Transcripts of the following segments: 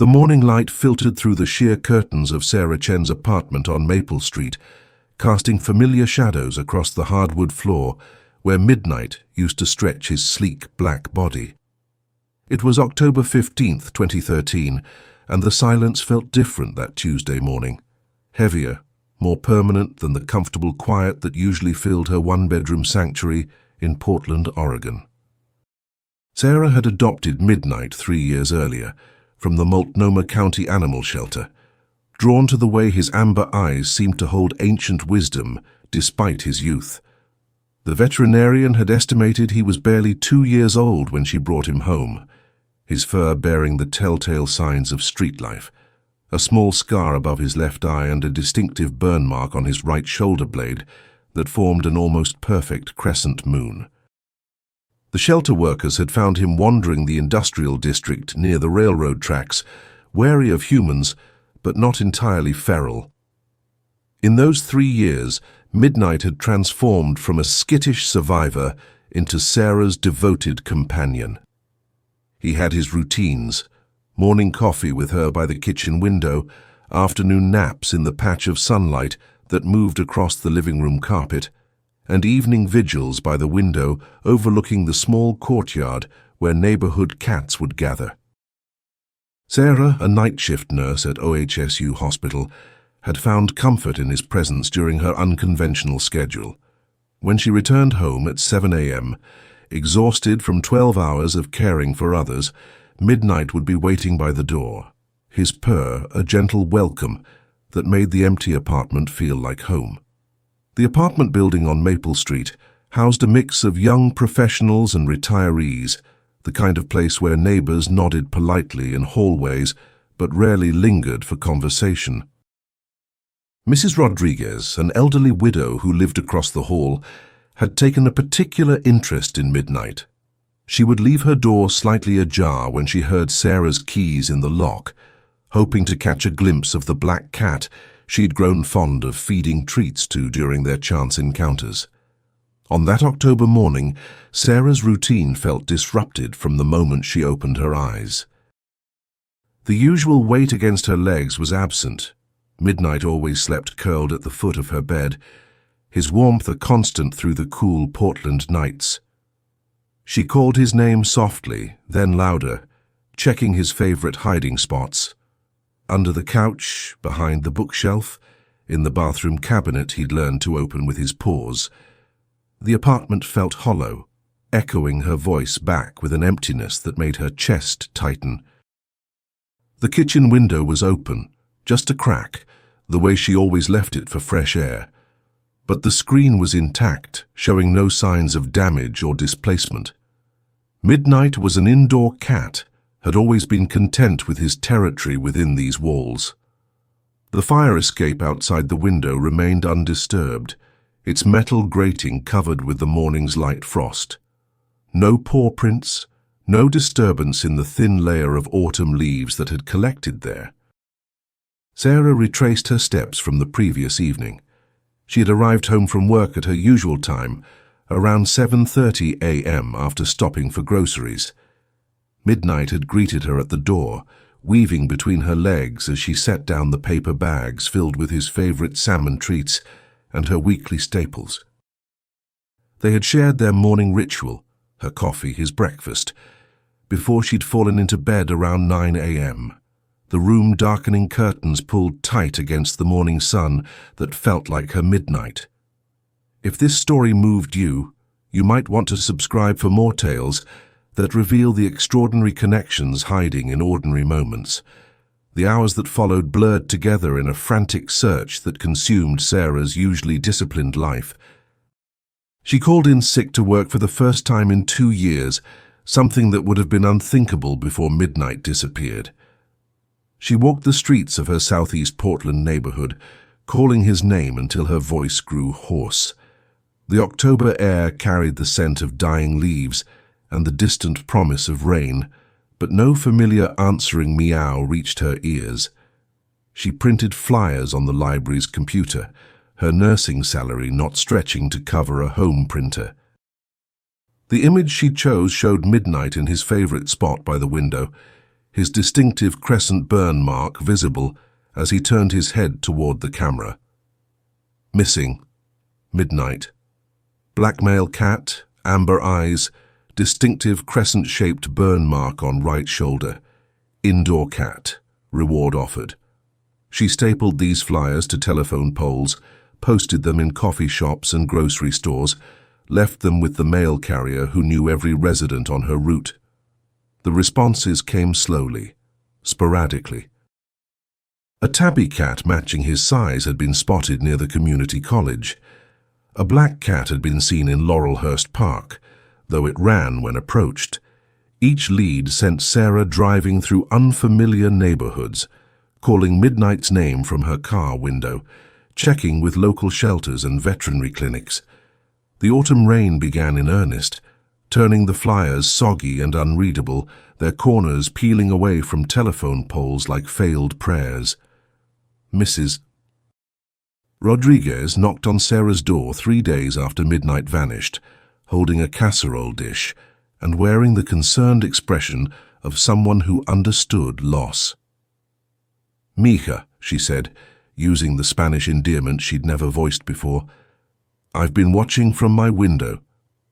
The morning light filtered through the sheer curtains of Sarah Chen's apartment on Maple Street, casting familiar shadows across the hardwood floor where Midnight used to stretch his sleek black body. It was October 15th, 2013, and the silence felt different that Tuesday morning. Heavier, more permanent than the comfortable quiet that usually filled her one-bedroom sanctuary in Portland, Oregon. Sarah had adopted Midnight 3 years earlier from the Multnomah County Animal Shelter, drawn to the way his amber eyes seemed to hold ancient wisdom despite his youth. The veterinarian had estimated he was barely 2 years old when she brought him home, his fur bearing the telltale signs of street life, a small scar above his left eye and a distinctive burn mark on his right shoulder blade that formed an almost perfect crescent moon. The shelter workers had found him wandering the industrial district near the railroad tracks, wary of humans, but not entirely feral. In those 3 years, Midnight had transformed from a skittish survivor into Sarah's devoted companion. He had his routines: morning coffee with her by the kitchen window, afternoon naps in the patch of sunlight that moved across the living room carpet, and evening vigils by the window overlooking the small courtyard where neighborhood cats would gather. Sarah, a night shift nurse at OHSU Hospital, had found comfort in his presence during her unconventional schedule. When she returned home at 7 a.m., exhausted from 12 hours of caring for others, Midnight would be waiting by the door, his purr a gentle welcome that made the empty apartment feel like home. The apartment building on Maple Street housed a mix of young professionals and retirees, the kind of place where neighbors nodded politely in hallways but rarely lingered for conversation. Mrs. Rodriguez, an elderly widow who lived across the hall, had taken a particular interest in Midnight. She would leave her door slightly ajar when she heard Sarah's keys in the lock, hoping to catch a glimpse of the black cat she'd grown fond of feeding treats to during their chance encounters. On that October morning, Sarah's routine felt disrupted from the moment she opened her eyes. The usual weight against her legs was absent. Midnight always slept curled at the foot of her bed, his warmth a constant through the cool Portland nights. She called his name softly, then louder, checking his favorite hiding spots. Under the couch, behind the bookshelf, in the bathroom cabinet he'd learned to open with his paws. The apartment felt hollow, echoing her voice back with an emptiness that made her chest tighten. The kitchen window was open, just a crack, the way she always left it for fresh air. But the screen was intact, showing no signs of damage or displacement. Midnight was an indoor cat, had always been content with his territory within these walls. The fire escape outside the window remained undisturbed, its metal grating covered with the morning's light frost. No paw prints, no disturbance in the thin layer of autumn leaves that had collected there. Sarah retraced her steps from the previous evening. She had arrived home from work at her usual time, around 7:30 a.m. after stopping for groceries. Midnight had greeted her at the door, weaving between her legs as she set down the paper bags filled with his favorite salmon treats and her weekly staples. They had shared their morning ritual, her coffee, his breakfast, before she'd fallen into bed around 9 a.m., the room-darkening curtains pulled tight against the morning sun that felt like her midnight. If this story moved you, you might want to subscribe for more tales that reveal the extraordinary connections hiding in ordinary moments. The hours that followed blurred together in a frantic search that consumed Sarah's usually disciplined life. She called in sick to work for the first time in 2 years, something that would have been unthinkable before Midnight disappeared. She walked the streets of her southeast Portland neighborhood, calling his name until her voice grew hoarse. The October air carried the scent of dying leaves and the distant promise of rain, but no familiar answering meow reached her ears. She printed flyers on the library's computer, her nursing salary not stretching to cover a home printer. The image she chose showed Midnight in his favorite spot by the window, his distinctive crescent burn mark visible as he turned his head toward the camera. Missing. Midnight. Black male cat, amber eyes, distinctive crescent-shaped burn mark on right shoulder. Indoor cat. Reward offered. She stapled these flyers to telephone poles, posted them in coffee shops and grocery stores, left them with the mail carrier who knew every resident on her route. The responses came slowly, sporadically. A tabby cat matching his size had been spotted near the community college. A black cat had been seen in Laurelhurst Park, though it ran when approached. Each lead sent Sarah driving through unfamiliar neighborhoods, calling Midnight's name from her car window, checking with local shelters and veterinary clinics. The autumn rain began in earnest, turning the flyers soggy and unreadable, their corners peeling away from telephone poles like failed prayers. Mrs. Rodriguez knocked on Sarah's door 3 days after Midnight vanished, holding a casserole dish and wearing the concerned expression of someone who understood loss. "Mija," she said, using the Spanish endearment she'd never voiced before. "I've been watching from my window.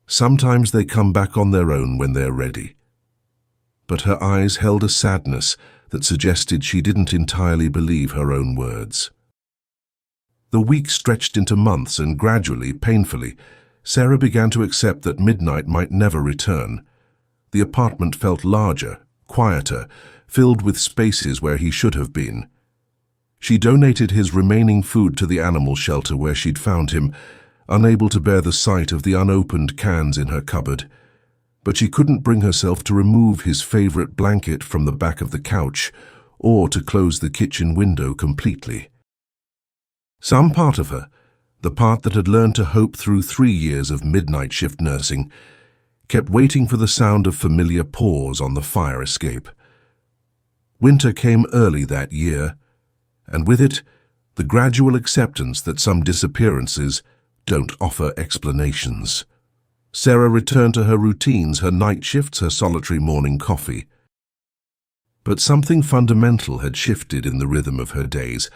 Sometimes they come back on their own when they're ready." But her eyes held a sadness that suggested she didn't entirely believe her own words. The weeks stretched into months, and gradually, painfully, Sarah began to accept that Midnight might never return. The apartment felt larger, quieter, filled with spaces where he should have been. She donated his remaining food to the animal shelter where she'd found him, unable to bear the sight of the unopened cans in her cupboard. But she couldn't bring herself to remove his favorite blanket from the back of the couch, or to close the kitchen window completely. Some part of her, the part that had learned to hope through 3 years of midnight shift nursing, kept waiting for the sound of familiar paws on the fire escape. Winter came early that year, and with it, the gradual acceptance that some disappearances don't offer explanations. Sarah returned to her routines, her night shifts, her solitary morning coffee. But something fundamental had shifted in the rhythm of her days,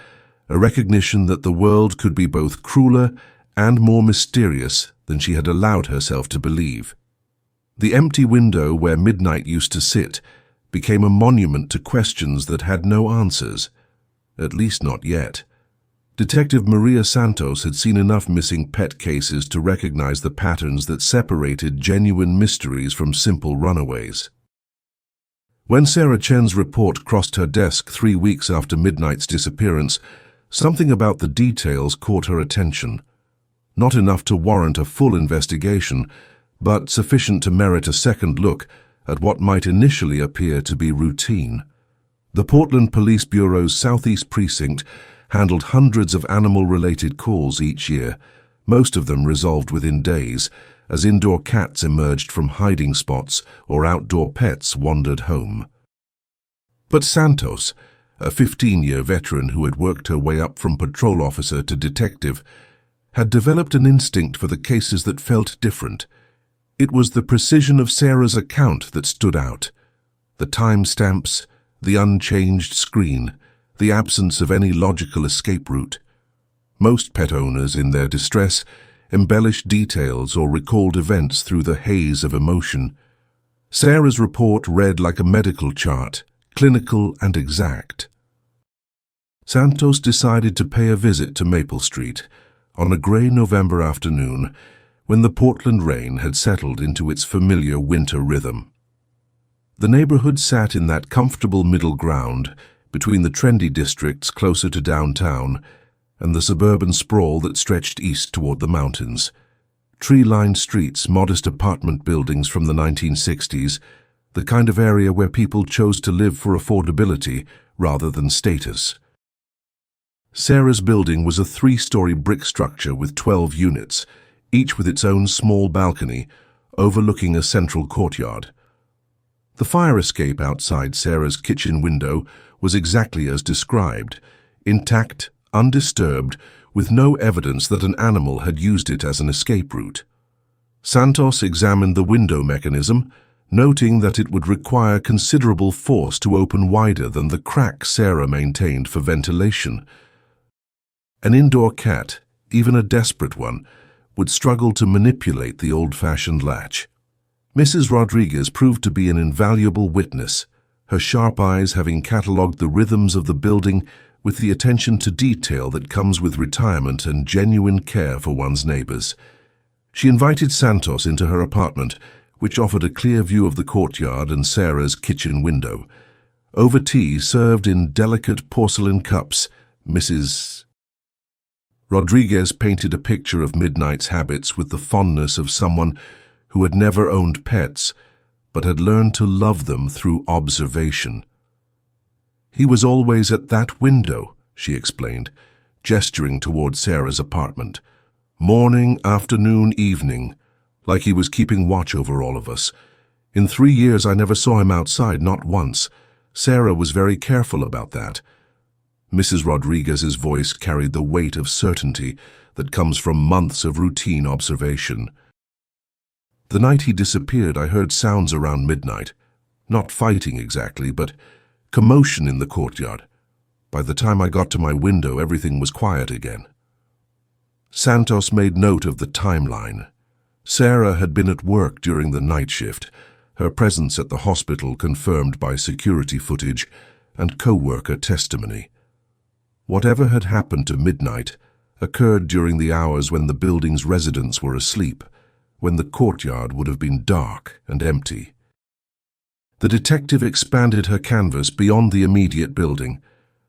a recognition that the world could be both crueler and more mysterious than she had allowed herself to believe. The empty window where Midnight used to sit became a monument to questions that had no answers, at least not yet. Detective Maria Santos had seen enough missing pet cases to recognize the patterns that separated genuine mysteries from simple runaways. When Sarah Chen's report crossed her desk 3 weeks after Midnight's disappearance, something about the details caught her attention. Not enough to warrant a full investigation, but sufficient to merit a second look at what might initially appear to be routine. The Portland Police Bureau's Southeast Precinct handled hundreds of animal-related calls each year, most of them resolved within days, as indoor cats emerged from hiding spots or outdoor pets wandered home. But Santos, a 15-year veteran who had worked her way up from patrol officer to detective, had developed an instinct for the cases that felt different. It was the precision of Sarah's account that stood out. The timestamps, the unchanged screen, the absence of any logical escape route. Most pet owners, in their distress, embellished details or recalled events through the haze of emotion. Sarah's report read like a medical chart, clinical and exact. Santos decided to pay a visit to Maple Street on a grey November afternoon when the Portland rain had settled into its familiar winter rhythm. The neighborhood sat in that comfortable middle ground between the trendy districts closer to downtown and the suburban sprawl that stretched east toward the mountains. Tree-lined streets, modest apartment buildings from the 1960s, the kind of area where people chose to live for affordability rather than status. Sarah's building was a 3-story brick structure with 12 units, each with its own small balcony, overlooking a central courtyard. The fire escape outside Sarah's kitchen window was exactly as described, intact, undisturbed, with no evidence that an animal had used it as an escape route. Santos examined the window mechanism, noting that it would require considerable force to open wider than the crack Sarah maintained for ventilation. An indoor cat, even a desperate one, would struggle to manipulate the old-fashioned latch. Mrs. Rodriguez proved to be an invaluable witness, her sharp eyes having catalogued the rhythms of the building with the attention to detail that comes with retirement and genuine care for one's neighbors. She invited Santos into her apartment, which offered a clear view of the courtyard and Sarah's kitchen window. Over tea, served in delicate porcelain cups, Mrs. Rodriguez painted a picture of Midnight's habits with the fondness of someone who had never owned pets, but had learned to love them through observation. "He was always at that window," she explained, gesturing toward Sarah's apartment. "Morning, afternoon, evening, like he was keeping watch over all of us. In 3 years I never saw him outside, not once. Sarah was very careful about that." Mrs. Rodriguez's voice carried the weight of certainty that comes from months of routine observation. "The night he disappeared, I heard sounds around midnight. Not fighting exactly, but commotion in the courtyard. By the time I got to my window, everything was quiet again." Santos made note of the timeline. Sarah had been at work during the night shift, her presence at the hospital confirmed by security footage and co-worker testimony. Whatever had happened to Midnight occurred during the hours when the building's residents were asleep, when the courtyard would have been dark and empty. The detective expanded her canvas beyond the immediate building,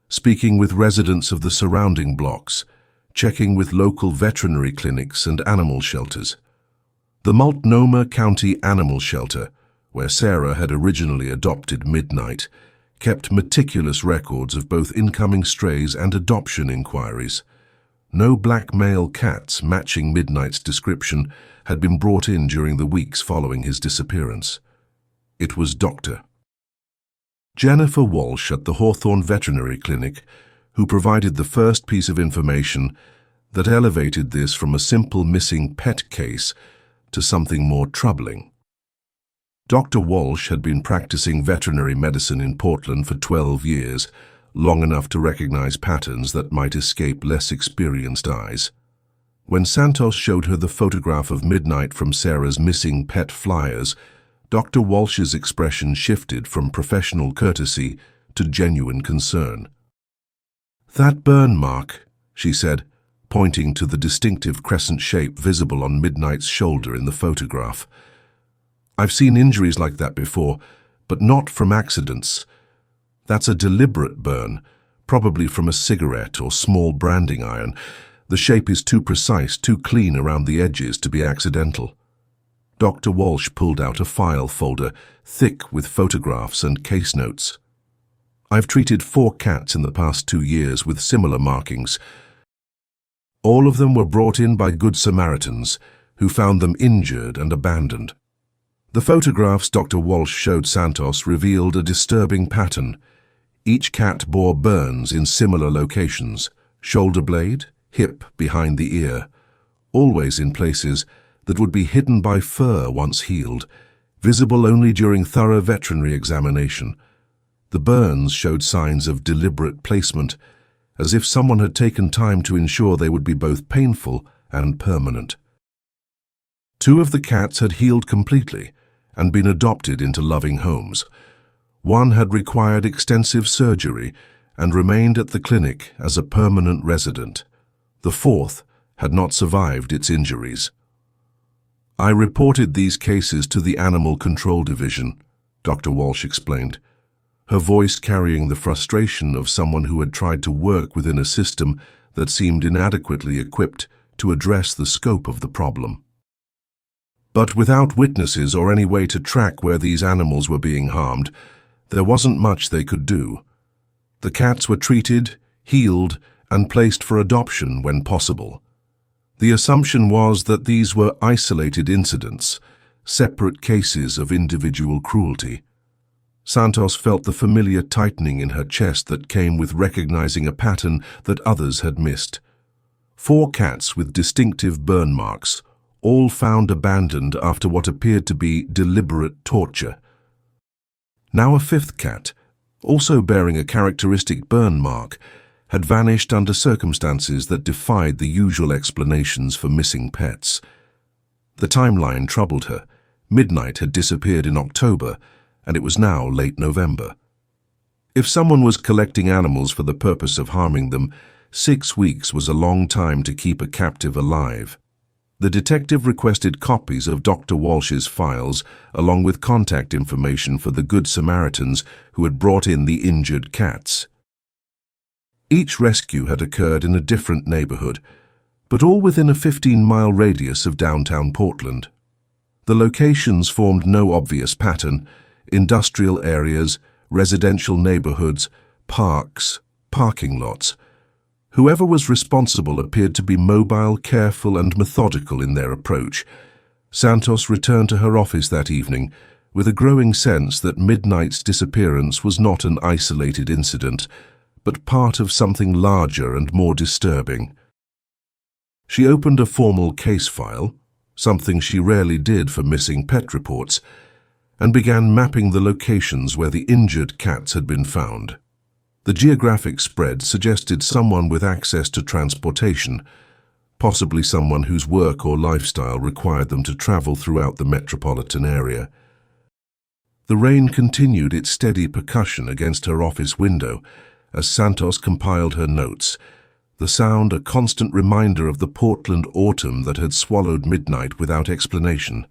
speaking with residents of the surrounding blocks, checking with local veterinary clinics and animal shelters. The Multnomah County Animal Shelter, where Sarah had originally adopted Midnight, kept meticulous records of both incoming strays and adoption inquiries. No black male cats matching Midnight's description had been brought in during the weeks following his disappearance. It was Dr. Jennifer Walsh at the Hawthorne Veterinary Clinic who provided the first piece of information that elevated this from a simple missing pet case to something more troubling. Dr. Walsh had been practicing veterinary medicine in Portland for 12 years, long enough to recognize patterns that might escape less experienced eyes. When Santos showed her the photograph of Midnight from Sarah's missing pet flyers, Dr. Walsh's expression shifted from professional courtesy to genuine concern. "That burn mark," she said, pointing to the distinctive crescent shape visible on Midnight's shoulder in the photograph. "I've seen injuries like that before, but not from accidents. That's a deliberate burn, probably from a cigarette or small branding iron. The shape is too precise, too clean around the edges to be accidental." Dr. Walsh pulled out a file folder, thick with photographs and case notes. "I've treated 4 cats in the past 2 years with similar markings. All of them were brought in by Good Samaritans, who found them injured and abandoned." The photographs Dr. Walsh showed Santos revealed a disturbing pattern. Each cat bore burns in similar locations: shoulder blade, hip behind the ear, always in places that would be hidden by fur once healed, visible only during thorough veterinary examination. The burns showed signs of deliberate placement, as if someone had taken time to ensure they would be both painful and permanent. 2 of the cats had healed completely and been adopted into loving homes. 1 had required extensive surgery and remained at the clinic as a permanent resident. The 4th had not survived its injuries. "I reported these cases to the Animal Control Division," Dr. Walsh explained, her voice carrying the frustration of someone who had tried to work within a system that seemed inadequately equipped to address the scope of the problem. But without witnesses or any way to track where these animals were being harmed, there wasn't much they could do. The cats were treated, healed, and placed for adoption when possible. The assumption was that these were isolated incidents, separate cases of individual cruelty. Santos felt the familiar tightening in her chest that came with recognizing a pattern that others had missed. 4 cats with distinctive burn marks, all found abandoned after what appeared to be deliberate torture. Now a fifth cat, also bearing a characteristic burn mark, had vanished under circumstances that defied the usual explanations for missing pets. The timeline troubled her. Midnight had disappeared in October, and it was now late November. If someone was collecting animals for the purpose of harming them, 6 weeks was a long time to keep a captive alive. The detective requested copies of Dr. Walsh's files, along with contact information for the Good Samaritans who had brought in the injured cats. Each rescue had occurred in a different neighborhood, but all within a 15-mile radius of downtown Portland. The locations formed no obvious pattern: industrial areas, residential neighborhoods, parks, parking lots. Whoever was responsible appeared to be mobile, careful, and methodical in their approach. Santos returned to her office that evening with a growing sense that Midnight's disappearance was not an isolated incident, but part of something larger and more disturbing. She opened a formal case file, something she rarely did for missing pet reports, and began mapping the locations where the injured cats had been found. The geographic spread suggested someone with access to transportation, possibly someone whose work or lifestyle required them to travel throughout the metropolitan area. The rain continued its steady percussion against her office window as Santos compiled her notes, the sound a constant reminder of the Portland autumn that had swallowed Midnight without explanation.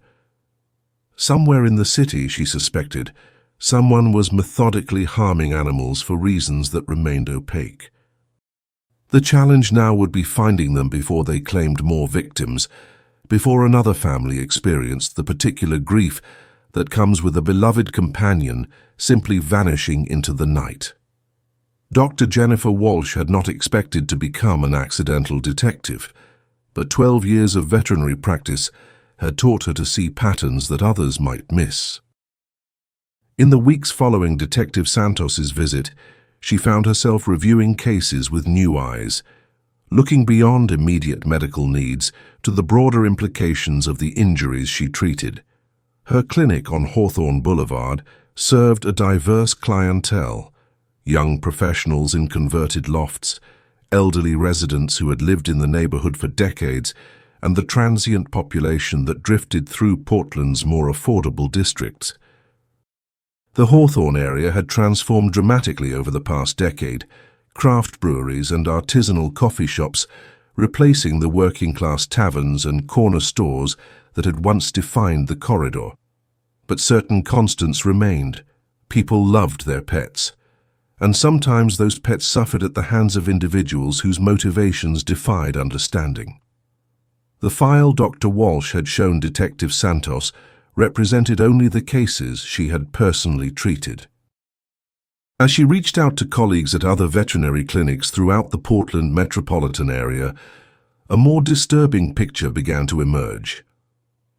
Somewhere in the city, she suspected, someone was methodically harming animals for reasons that remained opaque. The challenge now would be finding them before they claimed more victims, before another family experienced the particular grief that comes with a beloved companion simply vanishing into the night. Dr. Jennifer Walsh had not expected to become an accidental detective, but 12 years of veterinary practice had taught her to see patterns that others might miss. In the weeks following Detective Santos's visit, she found herself reviewing cases with new eyes, looking beyond immediate medical needs to the broader implications of the injuries she treated. Her clinic on Hawthorne Boulevard served a diverse clientele: young professionals in converted lofts, elderly residents who had lived in the neighborhood for decades, and the transient population that drifted through Portland's more affordable districts. The Hawthorne area had transformed dramatically over the past decade, craft breweries and artisanal coffee shops replacing the working-class taverns and corner stores that had once defined the corridor. But certain constants remained. People loved their pets, and sometimes those pets suffered at the hands of individuals whose motivations defied understanding. The file Dr. Walsh had shown Detective Santos represented only the cases she had personally treated. As she reached out to colleagues at other veterinary clinics throughout the Portland metropolitan area, a more disturbing picture began to emerge.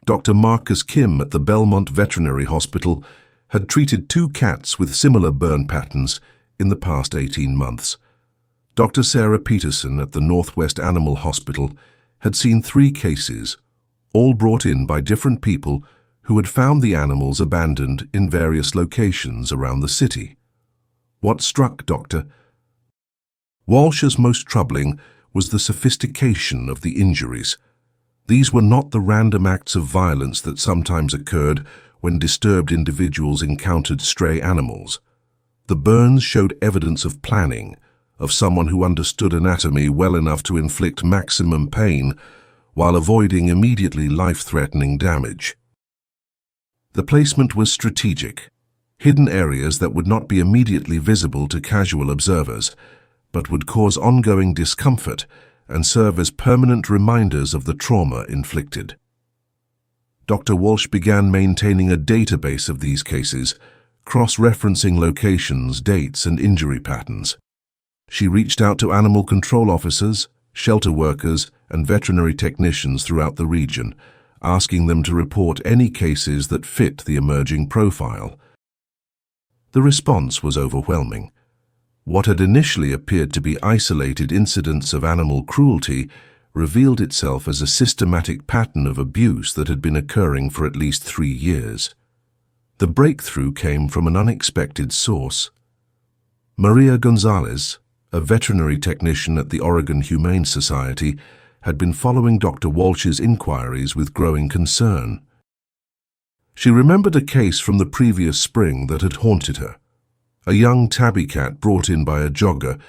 Dr. Marcus Kim at the Belmont Veterinary Hospital had treated 2 cats with similar burn patterns in the past 18 months. Dr. Sarah Peterson at the Northwest Animal Hospital had seen 3 cases, all brought in by different people who had found the animals abandoned in various locations around the city. What struck Dr. Walsh as most troubling was the sophistication of the injuries. These were not the random acts of violence that sometimes occurred when disturbed individuals encountered stray animals. The burns showed evidence of planning, of someone who understood anatomy well enough to inflict maximum pain while avoiding immediately life-threatening damage. The placement was strategic, hidden areas that would not be immediately visible to casual observers, but would cause ongoing discomfort and serve as permanent reminders of the trauma inflicted. Dr. Walsh began maintaining a database of these cases, cross-referencing locations, dates, and injury patterns. She reached out to animal control officers, shelter workers, and veterinary technicians throughout the region, asking them to report any cases that fit the emerging profile. The response was overwhelming. What had initially appeared to be isolated incidents of animal cruelty revealed itself as a systematic pattern of abuse that had been occurring for at least 3 years. The breakthrough came from an unexpected source. Maria Gonzalez, a veterinary technician at the Oregon Humane Society, had been following Dr. Walsh's inquiries with growing concern. She remembered a case from the previous spring that had haunted her. A young tabby cat brought in by a jogger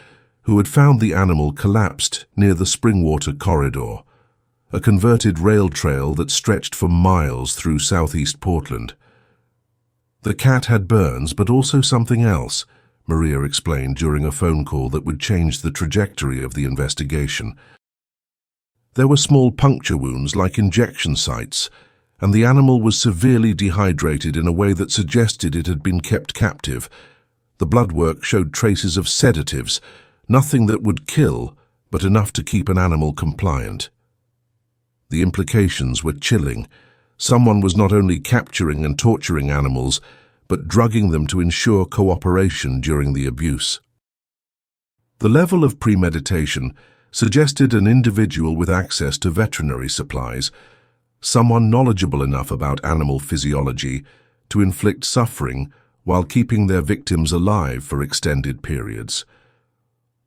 who had found the animal collapsed near the Springwater Corridor, a converted rail trail that stretched for miles through southeast Portland. The cat had burns, but also something else, Maria explained during a phone call that would change the trajectory of the investigation. There were small puncture wounds like injection sites, and the animal was severely dehydrated in a way that suggested it had been kept captive. The blood work showed traces of sedatives, nothing that would kill, but enough to keep an animal compliant. The implications were chilling. Someone was not only capturing and torturing animals, but drugging them to ensure cooperation during the abuse. The level of premeditation suggested an individual with access to veterinary supplies, someone knowledgeable enough about animal physiology to inflict suffering while keeping their victims alive for extended periods.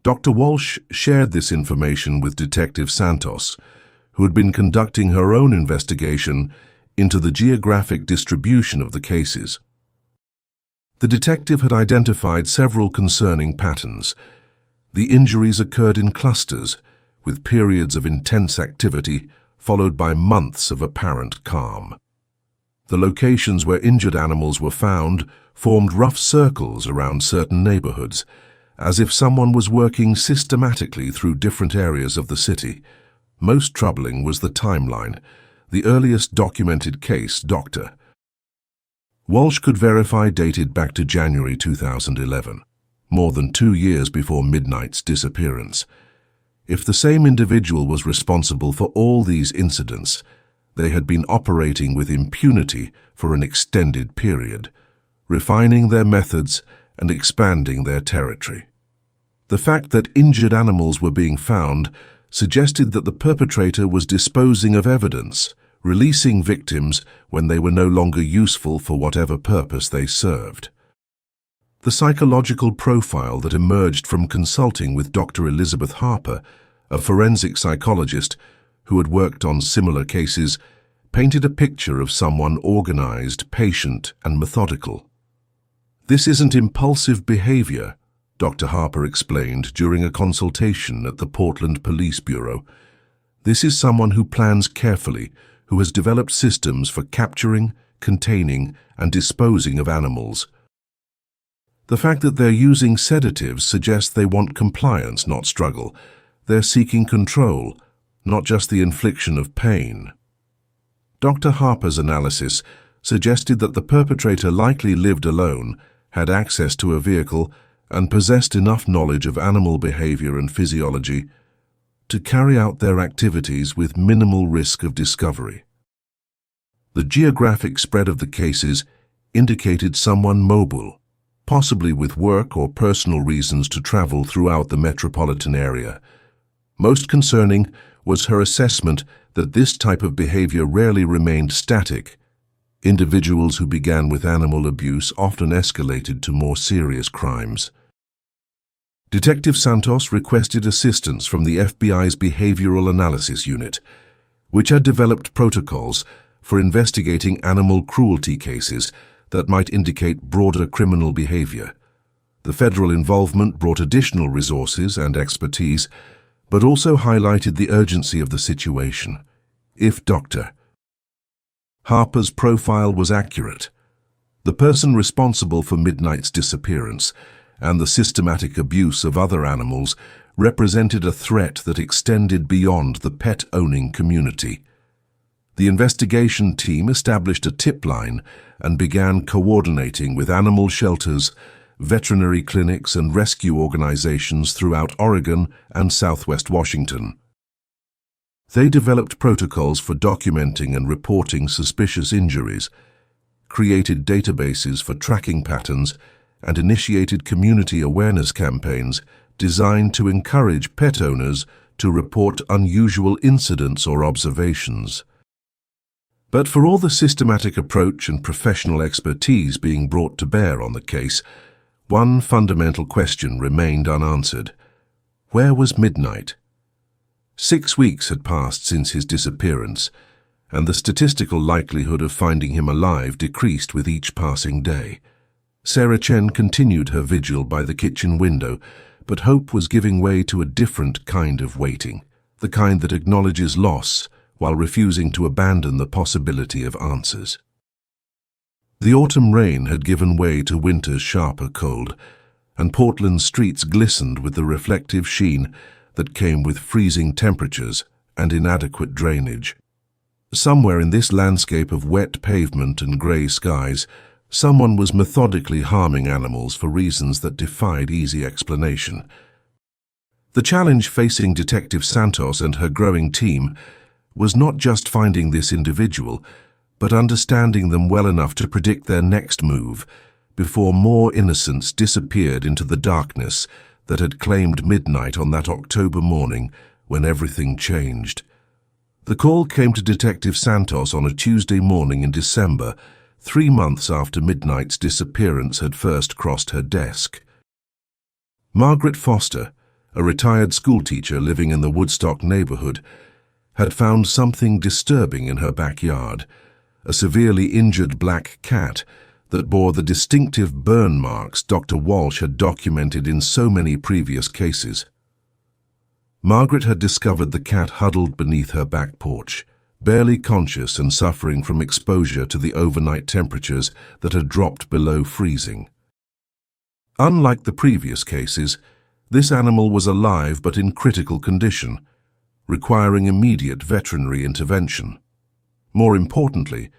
Dr. Walsh shared this information with Detective Santos, who had been conducting her own investigation into the geographic distribution of the cases. The detective had identified several concerning patterns. The injuries occurred in clusters, with periods of intense activity followed by months of apparent calm. The locations where injured animals were found formed rough circles around certain neighborhoods, as if someone was working systematically through different areas of the city. Most troubling was the timeline. The earliest documented case, Dr. Walsh could verify, dated back to January 2011, more than 2 years before Midnight's disappearance. If the same individual was responsible for all these incidents, they had been operating with impunity for an extended period, refining their methods and expanding their territory. The fact that injured animals were being found suggested that the perpetrator was disposing of evidence, releasing victims when they were no longer useful for whatever purpose they served. The psychological profile that emerged from consulting with Dr. Elizabeth Harper, a forensic psychologist who had worked on similar cases, painted a picture of someone organized, patient, and methodical. "This isn't impulsive behavior," Dr. Harper explained during a consultation at the Portland Police Bureau. "This is someone who plans carefully, who has developed systems for capturing, containing, and disposing of animals. The fact that they're using sedatives suggests they want compliance, not struggle. They're seeking control, not just the infliction of pain." Dr. Harper's analysis suggested that the perpetrator likely lived alone, had access to a vehicle, and possessed enough knowledge of animal behavior and physiology to carry out their activities with minimal risk of discovery. The geographic spread of the cases indicated someone mobile, possibly with work or personal reasons to travel throughout the metropolitan area. Most concerning was her assessment that this type of behavior rarely remained static. Individuals who began with animal abuse often escalated to more serious crimes. Detective Santos requested assistance from the FBI's Behavioral Analysis Unit, which had developed protocols for investigating animal cruelty cases that might indicate broader criminal behavior. The federal involvement brought additional resources and expertise, but also highlighted the urgency of the situation. If Dr. Harper's profile was accurate, the person responsible for Midnight's disappearance and the systematic abuse of other animals represented a threat that extended beyond the pet-owning community. The investigation team established a tip line and began coordinating with animal shelters, veterinary clinics, and rescue organizations throughout Oregon and Southwest Washington. They developed protocols for documenting and reporting suspicious injuries, created databases for tracking patterns, and initiated community awareness campaigns designed to encourage pet owners to report unusual incidents or observations. But for all the systematic approach and professional expertise being brought to bear on the case, one fundamental question remained unanswered. Where was Midnight? 6 weeks had passed since his disappearance, and the statistical likelihood of finding him alive decreased with each passing day. Sarah Chen continued her vigil by the kitchen window, but hope was giving way to a different kind of waiting, the kind that acknowledges loss while refusing to abandon the possibility of answers. The autumn rain had given way to winter's sharper cold, and Portland's streets glistened with the reflective sheen that came with freezing temperatures and inadequate drainage. Somewhere in this landscape of wet pavement and grey skies, someone was methodically harming animals for reasons that defied easy explanation. The challenge facing Detective Santos and her growing team was not just finding this individual, but understanding them well enough to predict their next move before more innocents disappeared into the darkness that had claimed Midnight on that October morning when everything changed. The call came to Detective Santos on a Tuesday morning in December, 3 months after Midnight's disappearance had first crossed her desk. Margaret Foster, a retired schoolteacher living in the Woodstock neighborhood, had found something disturbing in her backyard, a severely injured black cat that bore the distinctive burn marks Dr. Walsh had documented in so many previous cases. Margaret had discovered the cat huddled beneath her back porch, barely conscious and suffering from exposure to the overnight temperatures that had dropped below freezing. Unlike the previous cases, this animal was alive but in critical condition, requiring immediate veterinary intervention. More importantly,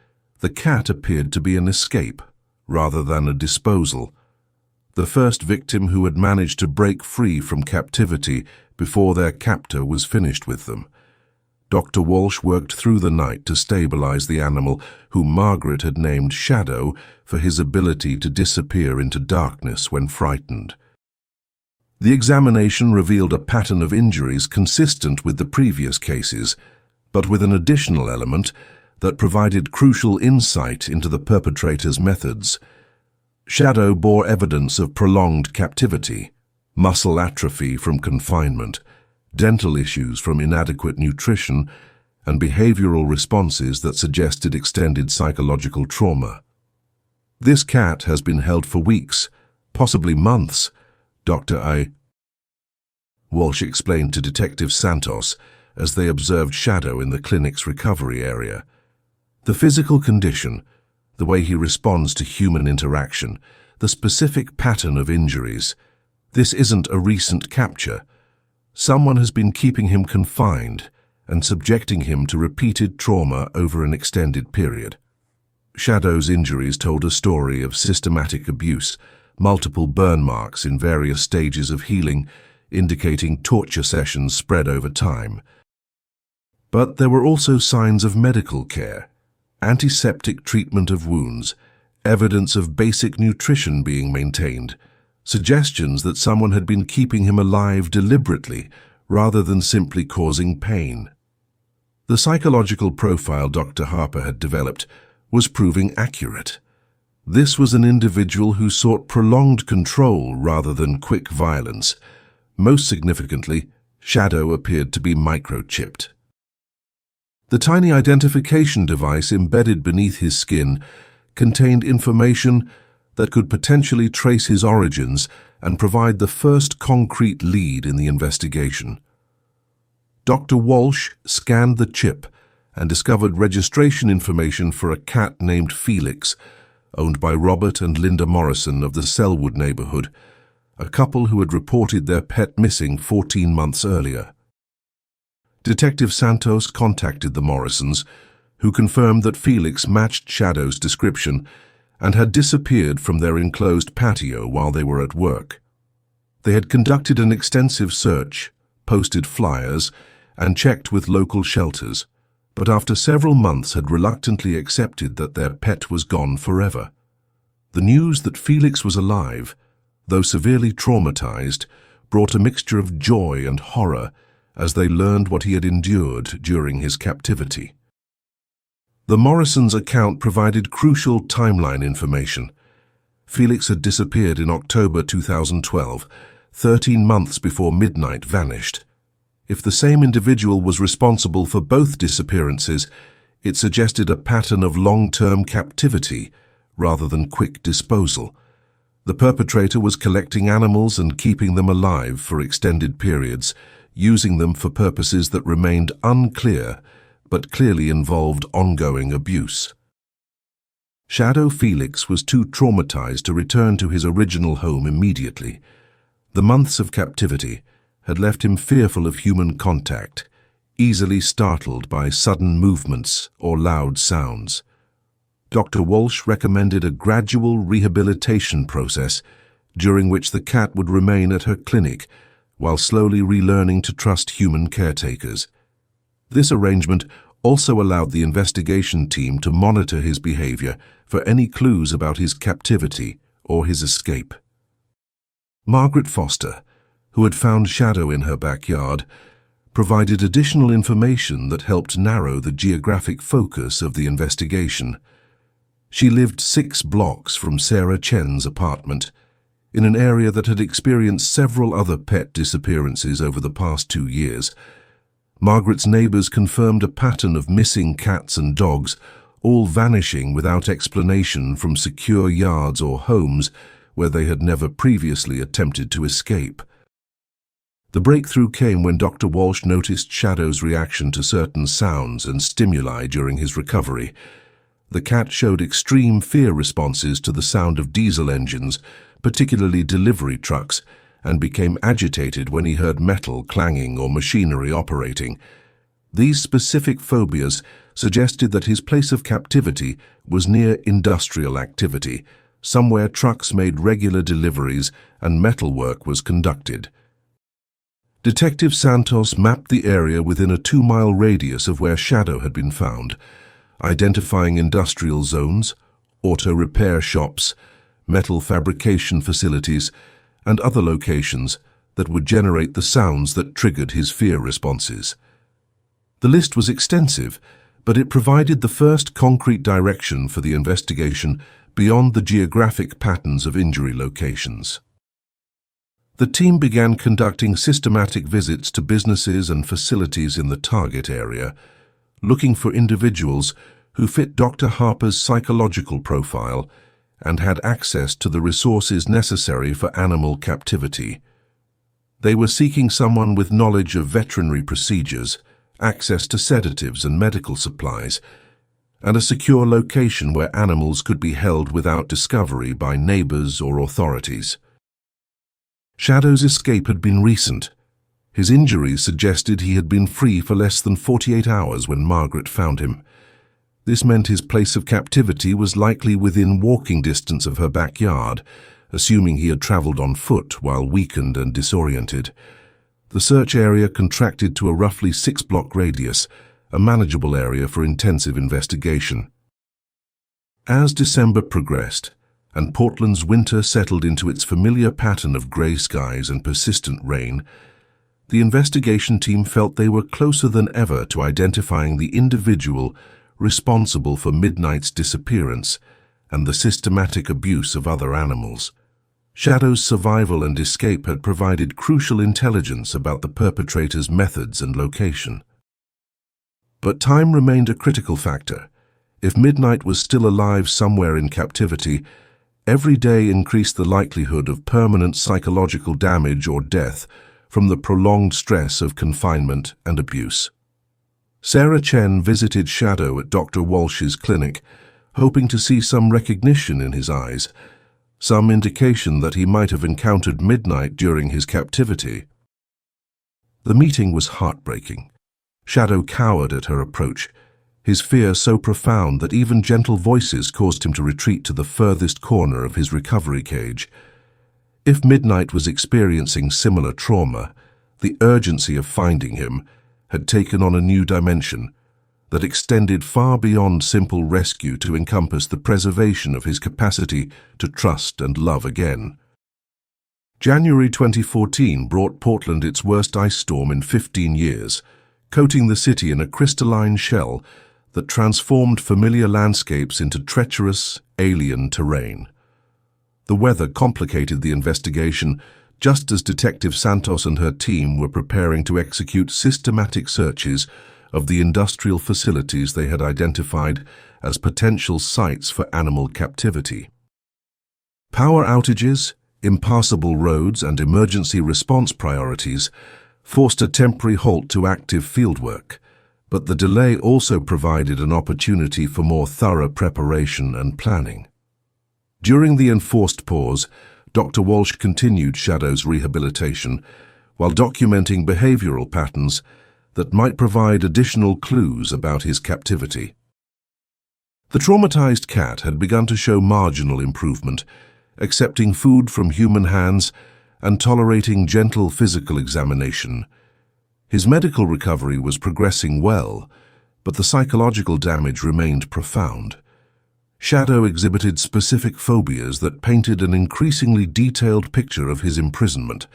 the cat appeared to be an escape rather than a disposal, the first victim who had managed to break free from captivity before their captor was finished with them. Dr. Walsh worked through the night to stabilize the animal, whom Margaret had named Shadow for his ability to disappear into darkness when frightened. The examination revealed a pattern of injuries consistent with the previous cases, but with an additional element that provided crucial insight into the perpetrator's methods. Shadow bore evidence of prolonged captivity, muscle atrophy from confinement, dental issues from inadequate nutrition, and behavioral responses that suggested extended psychological trauma. This cat has been held for weeks, possibly months, Dr. Walsh explained to Detective Santos as they observed Shadow in the clinic's recovery area. The physical condition, the way he responds to human interaction, the specific pattern of injuries. This isn't a recent capture. Someone has been keeping him confined and subjecting him to repeated trauma over an extended period. Shadow's injuries told a story of systematic abuse, multiple burn marks in various stages of healing, indicating torture sessions spread over time. But there were also signs of medical care, antiseptic treatment of wounds, evidence of basic nutrition being maintained, suggestions that someone had been keeping him alive deliberately rather than simply causing pain. The psychological profile Dr. Harper had developed was proving accurate. This was an individual who sought prolonged control rather than quick violence. Most significantly, Shadow appeared to be microchipped. The tiny identification device embedded beneath his skin contained information that could potentially trace his origins and provide the first concrete lead in the investigation. Dr. Walsh scanned the chip and discovered registration information for a cat named Felix, owned by Robert and Linda Morrison of the Selwood neighborhood, a couple who had reported their pet missing 14 months earlier. Detective Santos contacted the Morrisons, who confirmed that Felix matched Shadow's description and had disappeared from their enclosed patio while they were at work. They had conducted an extensive search, posted flyers, and checked with local shelters, but after several months had reluctantly accepted that their pet was gone forever. The news that Felix was alive, though severely traumatized, brought a mixture of joy and horror as they learned what he had endured during his captivity. The Morrisons' account provided crucial timeline information. Felix had disappeared in October 2012, 13 months before Midnight vanished. If the same individual was responsible for both disappearances, it suggested a pattern of long-term captivity rather than quick disposal. The perpetrator was collecting animals and keeping them alive for extended periods, using them for purposes that remained unclear but clearly involved ongoing abuse. Shadow Felix was too traumatized to return to his original home immediately. The months of captivity had left him fearful of human contact, easily startled by sudden movements or loud sounds. Dr. Walsh recommended a gradual rehabilitation process during which the cat would remain at her clinic while slowly relearning to trust human caretakers. This arrangement also allowed the investigation team to monitor his behavior for any clues about his captivity or his escape. Margaret Foster, who had found Shadow in her backyard, provided additional information that helped narrow the geographic focus of the investigation. She lived 6 blocks from Sarah Chen's apartment, in an area that had experienced several other pet disappearances over the past 2 years. Margaret's neighbors confirmed a pattern of missing cats and dogs, all vanishing without explanation from secure yards or homes where they had never previously attempted to escape. The breakthrough came when Dr. Walsh noticed Shadow's reaction to certain sounds and stimuli during his recovery. The cat showed extreme fear responses to the sound of diesel engines, particularly delivery trucks, and became agitated when he heard metal clanging or machinery operating. These specific phobias suggested that his place of captivity was near industrial activity, somewhere trucks made regular deliveries and metalwork was conducted. Detective Santos mapped the area within a 2-mile radius of where Shadow had been found, identifying industrial zones, auto repair shops, metal fabrication facilities, and other locations that would generate the sounds that triggered his fear responses. The list was extensive, but it provided the first concrete direction for the investigation beyond the geographic patterns of injury locations. The team began conducting systematic visits to businesses and facilities in the target area, looking for individuals who fit Dr. Harper's psychological profile and had access to the resources necessary for animal captivity. They were seeking someone with knowledge of veterinary procedures, access to sedatives and medical supplies, and a secure location where animals could be held without discovery by neighbors or authorities. Shadow's escape had been recent. His injuries suggested he had been free for less than 48 hours when Margaret found him. This meant his place of captivity was likely within walking distance of her backyard, assuming he had traveled on foot while weakened and disoriented. The search area contracted to a roughly 6-block radius, a manageable area for intensive investigation. As December progressed, and Portland's winter settled into its familiar pattern of grey skies and persistent rain, the investigation team felt they were closer than ever to identifying the individual responsible for Midnight's disappearance and the systematic abuse of other animals. Shadow's survival and escape had provided crucial intelligence about the perpetrator's methods and location. But time remained a critical factor. If Midnight was still alive somewhere in captivity, every day increased the likelihood of permanent psychological damage or death from the prolonged stress of confinement and abuse. Sarah Chen visited Shadow at Dr. Walsh's clinic, hoping to see some recognition in his eyes, some indication that he might have encountered Midnight during his captivity. The meeting was heartbreaking. Shadow cowered at her approach, his fear so profound that even gentle voices caused him to retreat to the furthest corner of his recovery cage. If Midnight was experiencing similar trauma, the urgency of finding him had taken on a new dimension that extended far beyond simple rescue to encompass the preservation of his capacity to trust and love again. January 2014 brought Portland its worst ice storm in 15 years, coating the city in a crystalline shell that transformed familiar landscapes into treacherous, alien terrain. The weather complicated the investigation just as Detective Santos and her team were preparing to execute systematic searches of the industrial facilities they had identified as potential sites for animal captivity. Power outages, impassable roads, and emergency response priorities forced a temporary halt to active fieldwork, but the delay also provided an opportunity for more thorough preparation and planning. During the enforced pause, Dr. Walsh continued Shadow's rehabilitation while documenting behavioral patterns that might provide additional clues about his captivity. The traumatized cat had begun to show marginal improvement, accepting food from human hands and tolerating gentle physical examination. His medical recovery was progressing well, but the psychological damage remained profound. Shadow exhibited specific phobias that painted an increasingly detailed picture of his imprisonment: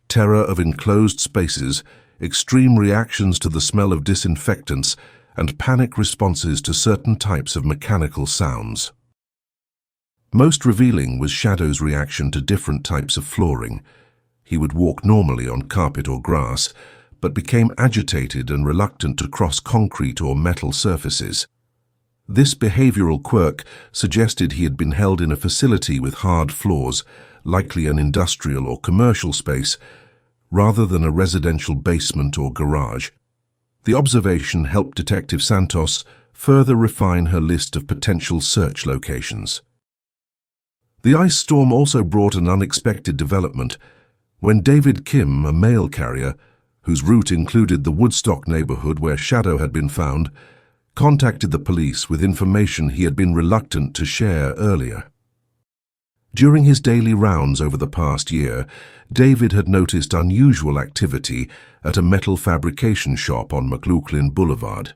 terror of enclosed spaces, extreme reactions to the smell of disinfectants, and panic responses to certain types of mechanical sounds. Most revealing was Shadow's reaction to different types of flooring. He would walk normally on carpet or grass, but became agitated and reluctant to cross concrete or metal surfaces. This behavioral quirk suggested he had been held in a facility with hard floors, likely an industrial or commercial space, rather than a residential basement or garage. The observation helped Detective Santos further refine her list of potential search locations. The ice storm also brought an unexpected development when David Kim, a mail carrier, whose route included the Woodstock neighborhood where Shadow had been found, contacted the police with information he had been reluctant to share earlier. During his daily rounds over the past year, David had noticed unusual activity at a metal fabrication shop on McLaughlin Boulevard.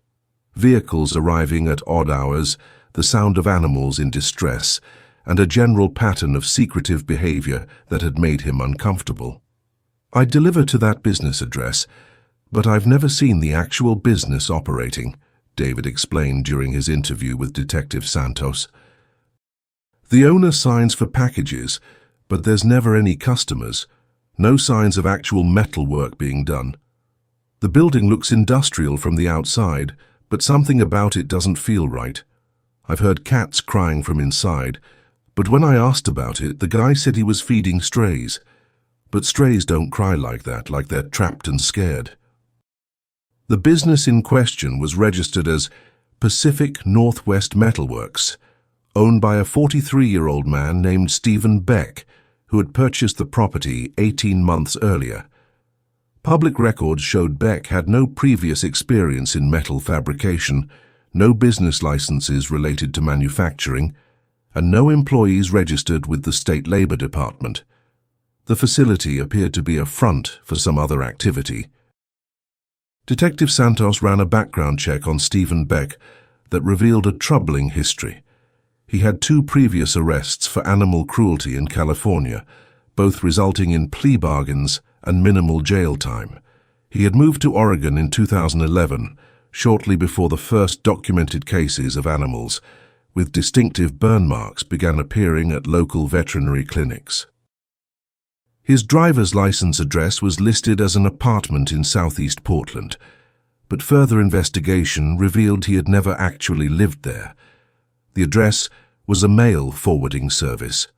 Vehicles arriving at odd hours, the sound of animals in distress, and a general pattern of secretive behavior that had made him uncomfortable. "I deliver to that business address, but I've never seen the actual business operating," David explained during his interview with Detective Santos. "The owner signs for packages, but there's never any customers. No signs of actual metal work being done. The building looks industrial from the outside, but something about it doesn't feel right. I've heard cats crying from inside, but when I asked about it, the guy said he was feeding strays. But strays don't cry like that, like they're trapped and scared." The business in question was registered as Pacific Northwest Metalworks, owned by a 43-year-old man named Stephen Beck, who had purchased the property 18 months earlier. Public records showed Beck had no previous experience in metal fabrication, no business licenses related to manufacturing, and no employees registered with the State Labor Department. The facility appeared to be a front for some other activity. Detective Santos ran a background check on Stephen Beck that revealed a troubling history. He had 2 previous arrests for animal cruelty in California, both resulting in plea bargains and minimal jail time. He had moved to Oregon in 2011, shortly before the first documented cases of animals with distinctive burn marks began appearing at local veterinary clinics. His driver's license address was listed as an apartment in southeast Portland, but further investigation revealed he had never actually lived there. The address was a mail forwarding service.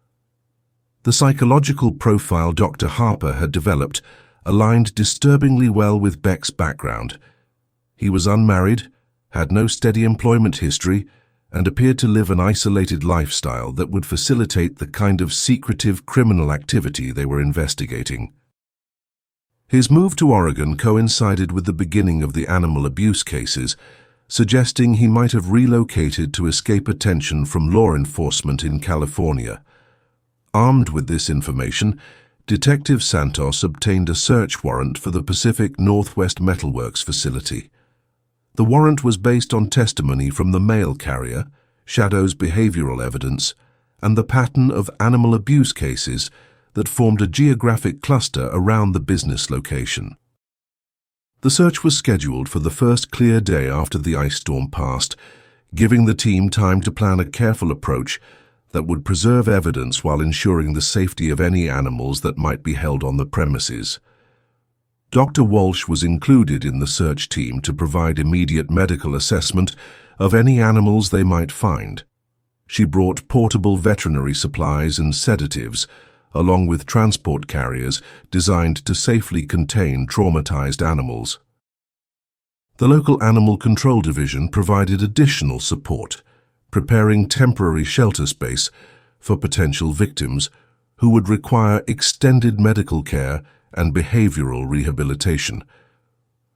The psychological profile Dr. Harper had developed aligned disturbingly well with Beck's background. He was unmarried, had no steady employment history, and appeared to live an isolated lifestyle that would facilitate the kind of secretive criminal activity they were investigating. His move to Oregon coincided with the beginning of the animal abuse cases, suggesting he might have relocated to escape attention from law enforcement in California. Armed with this information, Detective Santos obtained a search warrant for the Pacific Northwest Metalworks facility. The warrant was based on testimony from the mail carrier, Shadow's behavioral evidence, and the pattern of animal abuse cases that formed a geographic cluster around the business location. The search was scheduled for the first clear day after the ice storm passed, giving the team time to plan a careful approach that would preserve evidence while ensuring the safety of any animals that might be held on the premises. Dr. Walsh was included in the search team to provide immediate medical assessment of any animals they might find. She brought portable veterinary supplies and sedatives, along with transport carriers designed to safely contain traumatized animals. The local Animal Control Division provided additional support, preparing temporary shelter space for potential victims who would require extended medical care and behavioral rehabilitation.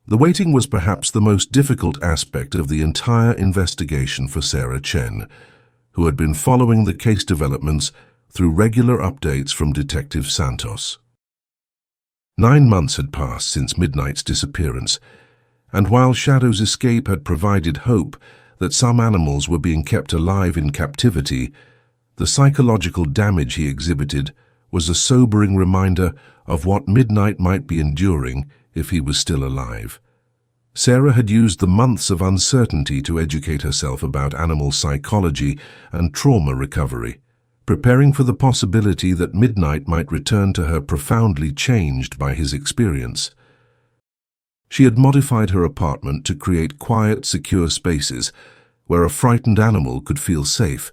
The waiting was perhaps the most difficult aspect of the entire investigation for Sarah Chen, who had been following the case developments through regular updates from Detective Santos. 9 months had passed since Midnight's disappearance, and while Shadow's escape had provided hope that some animals were being kept alive in captivity, the psychological damage he exhibited was a sobering reminder of what Midnight might be enduring if he was still alive. Sarah had used the months of uncertainty to educate herself about animal psychology and trauma recovery, preparing for the possibility that Midnight might return to her profoundly changed by his experience. She had modified her apartment to create quiet, secure spaces where a frightened animal could feel safe.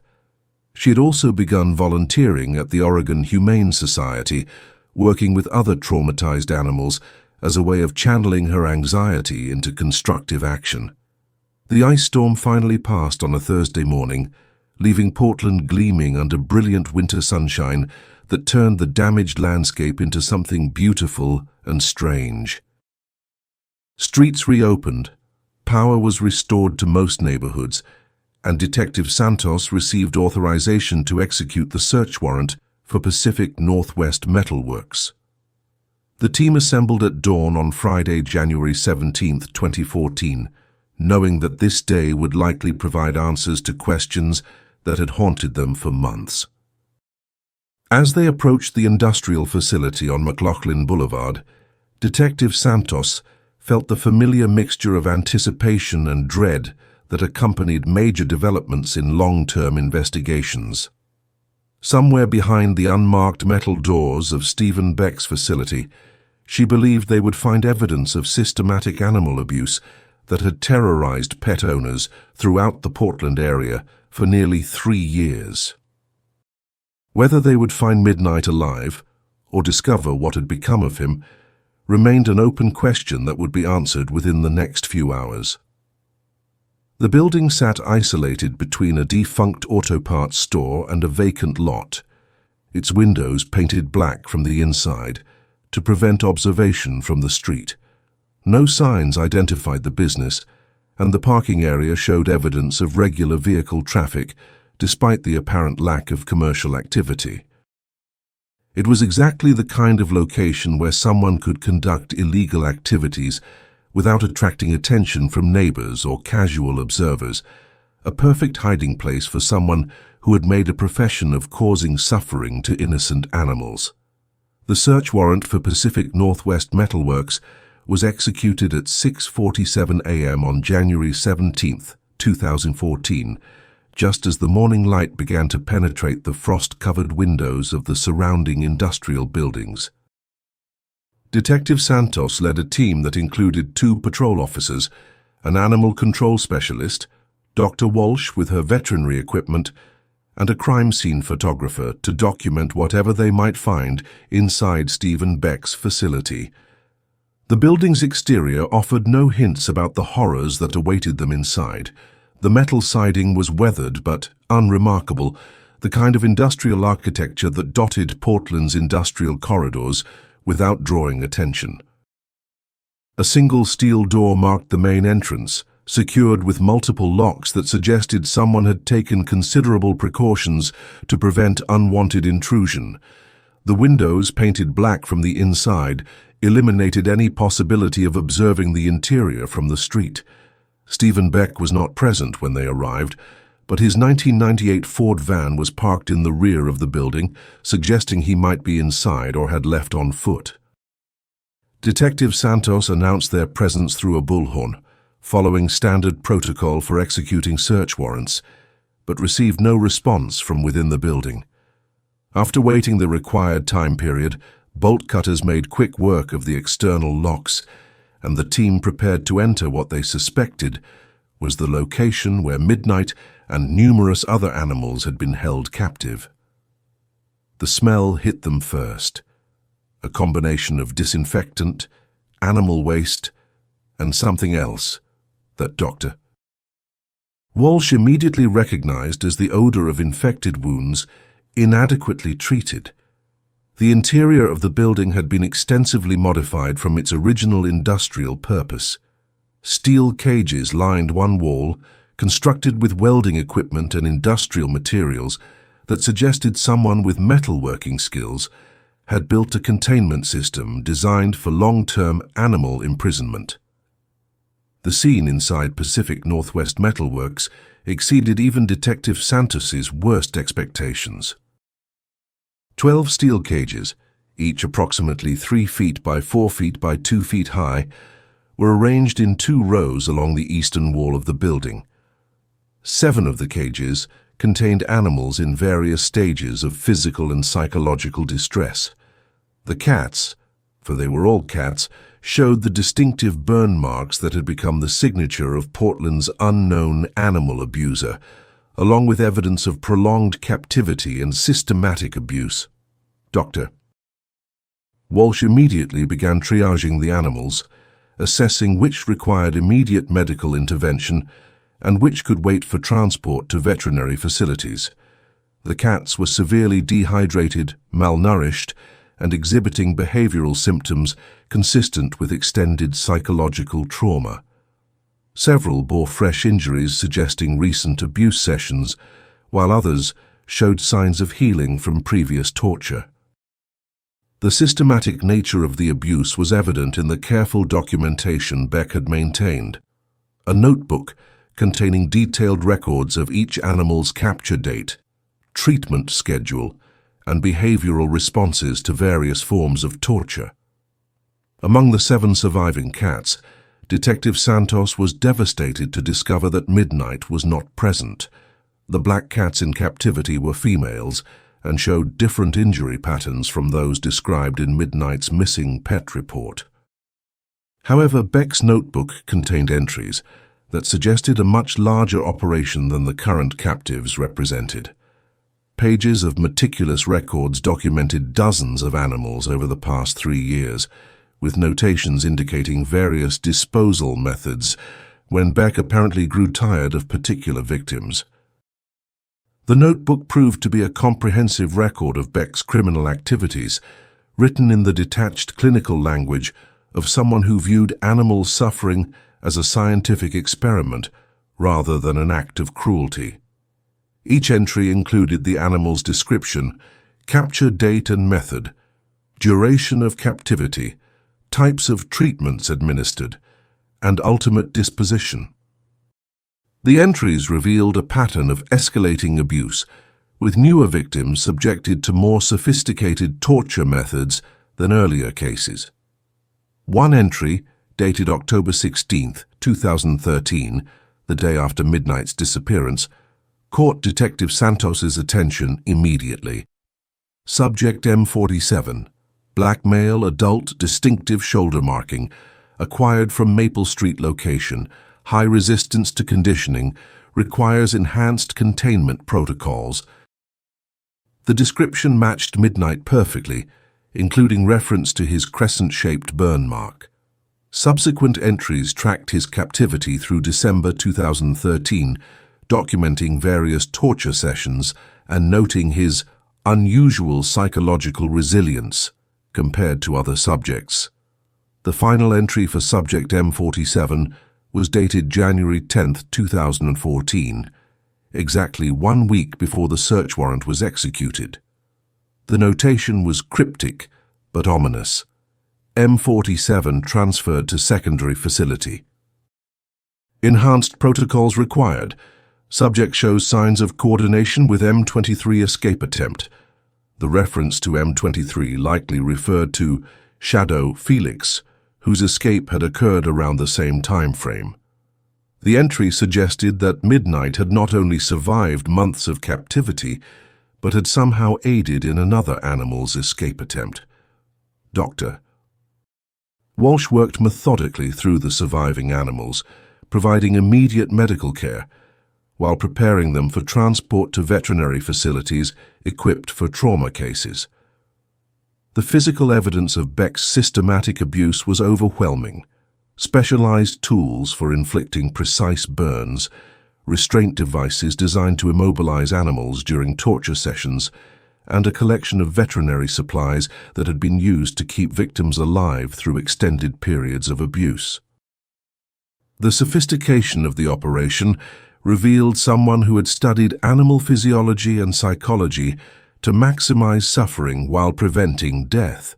She had also begun volunteering at the Oregon Humane Society, working with other traumatized animals as a way of channeling her anxiety into constructive action. The ice storm finally passed on a Thursday morning, leaving Portland gleaming under brilliant winter sunshine that turned the damaged landscape into something beautiful and strange. Streets reopened, power was restored to most neighborhoods, and Detective Santos received authorization to execute the search warrant for Pacific Northwest Metal Works. The team assembled at dawn on Friday, January 17, 2014, knowing that this day would likely provide answers to questions that had haunted them for months. As they approached the industrial facility on McLaughlin Boulevard, Detective Santos felt the familiar mixture of anticipation and dread that accompanied major developments in long-term investigations. Somewhere behind the unmarked metal doors of Stephen Beck's facility, she believed they would find evidence of systematic animal abuse that had terrorized pet owners throughout the Portland area for nearly 3 years. Whether they would find Midnight alive or discover what had become of him remained an open question that would be answered within the next few hours. The building sat isolated between a defunct auto parts store and a vacant lot, its windows painted black from the inside to prevent observation from the street. No signs identified the business, and the parking area showed evidence of regular vehicle traffic despite the apparent lack of commercial activity. It was exactly the kind of location where someone could conduct illegal activities without attracting attention from neighbors or casual observers, a perfect hiding place for someone who had made a profession of causing suffering to innocent animals. The search warrant for Pacific Northwest Metal Works was executed at 6:47 a.m. on January 17, 2014, just as the morning light began to penetrate the frost-covered windows of the surrounding industrial buildings. Detective Santos led a team that included 2 patrol officers, an animal control specialist, Dr. Walsh with her veterinary equipment, and a crime scene photographer to document whatever they might find inside Stephen Beck's facility. The building's exterior offered no hints about the horrors that awaited them inside. The metal siding was weathered but unremarkable, the kind of industrial architecture that dotted Portland's industrial corridors without drawing attention. A single steel door marked the main entrance, secured with multiple locks that suggested someone had taken considerable precautions to prevent unwanted intrusion. The windows, painted black from the inside, eliminated any possibility of observing the interior from the street. Stephen Beck was not present when they arrived, but his 1998 Ford van was parked in the rear of the building, suggesting he might be inside or had left on foot. Detective Santos announced their presence through a bullhorn, following standard protocol for executing search warrants, but received no response from within the building. After waiting the required time period, bolt cutters made quick work of the external locks, and the team prepared to enter what they suspected was the location where Midnight and numerous other animals had been held captive. The smell hit them first, a combination of disinfectant, animal waste, and something else that Dr. Walsh immediately recognized as the odor of infected wounds inadequately treated. The interior of the building had been extensively modified from its original industrial purpose. Steel cages lined one wall, constructed with welding equipment and industrial materials that suggested someone with metalworking skills had built a containment system designed for long-term animal imprisonment. The scene inside Pacific Northwest Metalworks exceeded even Detective Santos's worst expectations. 12 steel cages, each approximately 3 feet by 4 feet by 2 feet high, were arranged in 2 rows along the eastern wall of the building. 7 of the cages contained animals in various stages of physical and psychological distress. The cats, for they were all cats, showed the distinctive burn marks that had become the signature of Portland's unknown animal abuser, along with evidence of prolonged captivity and systematic abuse. Dr. Walsh immediately began triaging the animals, assessing which required immediate medical intervention and which could wait for transport to veterinary facilities. The cats were severely dehydrated, malnourished, and exhibiting behavioral symptoms consistent with extended psychological trauma. Several bore fresh injuries suggesting recent abuse sessions, while others showed signs of healing from previous torture. The systematic nature of the abuse was evident in the careful documentation Beck had maintained. A notebook containing detailed records of each animal's capture date, treatment schedule, and behavioral responses to various forms of torture. Among the 7 surviving cats, Detective Santos was devastated to discover that Midnight was not present. The black cats in captivity were females and showed different injury patterns from those described in Midnight's missing pet report. However, Beck's notebook contained entries that suggested a much larger operation than the current captives represented. Pages of meticulous records documented dozens of animals over the past 3 years, with notations indicating various disposal methods when Beck apparently grew tired of particular victims. The notebook proved to be a comprehensive record of Beck's criminal activities, written in the detached clinical language of someone who viewed animal suffering as a scientific experiment rather than an act of cruelty. Each entry included the animal's description, capture date and method, duration of captivity, types of treatments administered, and ultimate disposition. The entries revealed a pattern of escalating abuse, with newer victims subjected to more sophisticated torture methods than earlier cases. One entry, dated October 16, 2013, the day after Midnight's disappearance, caught Detective Santos's attention immediately. Subject M47, black male, adult, distinctive shoulder marking, acquired from Maple Street location, high resistance to conditioning, requires enhanced containment protocols. The description matched Midnight perfectly, including reference to his crescent-shaped burn mark. Subsequent entries tracked his captivity through December 2013, documenting various torture sessions and noting his unusual psychological resilience compared to other subjects. The final entry for Subject M47 was dated January 10, 2014, exactly 1 week before the search warrant was executed. The notation was cryptic but ominous. M47 transferred to secondary facility. Enhanced protocols required. Subject shows signs of coordination with M23 escape attempt. The reference to M23 likely referred to Shadow Felix, whose escape had occurred around the same time frame. The entry suggested that Midnight had not only survived months of captivity, but had somehow aided in another animal's escape attempt. Dr. Walsh worked methodically through the surviving animals, providing immediate medical care, while preparing them for transport to veterinary facilities equipped for trauma cases. The physical evidence of Beck's systematic abuse was overwhelming. Specialized tools for inflicting precise burns, restraint devices designed to immobilize animals during torture sessions, and a collection of veterinary supplies that had been used to keep victims alive through extended periods of abuse. The sophistication of the operation revealed someone who had studied animal physiology and psychology to maximize suffering while preventing death.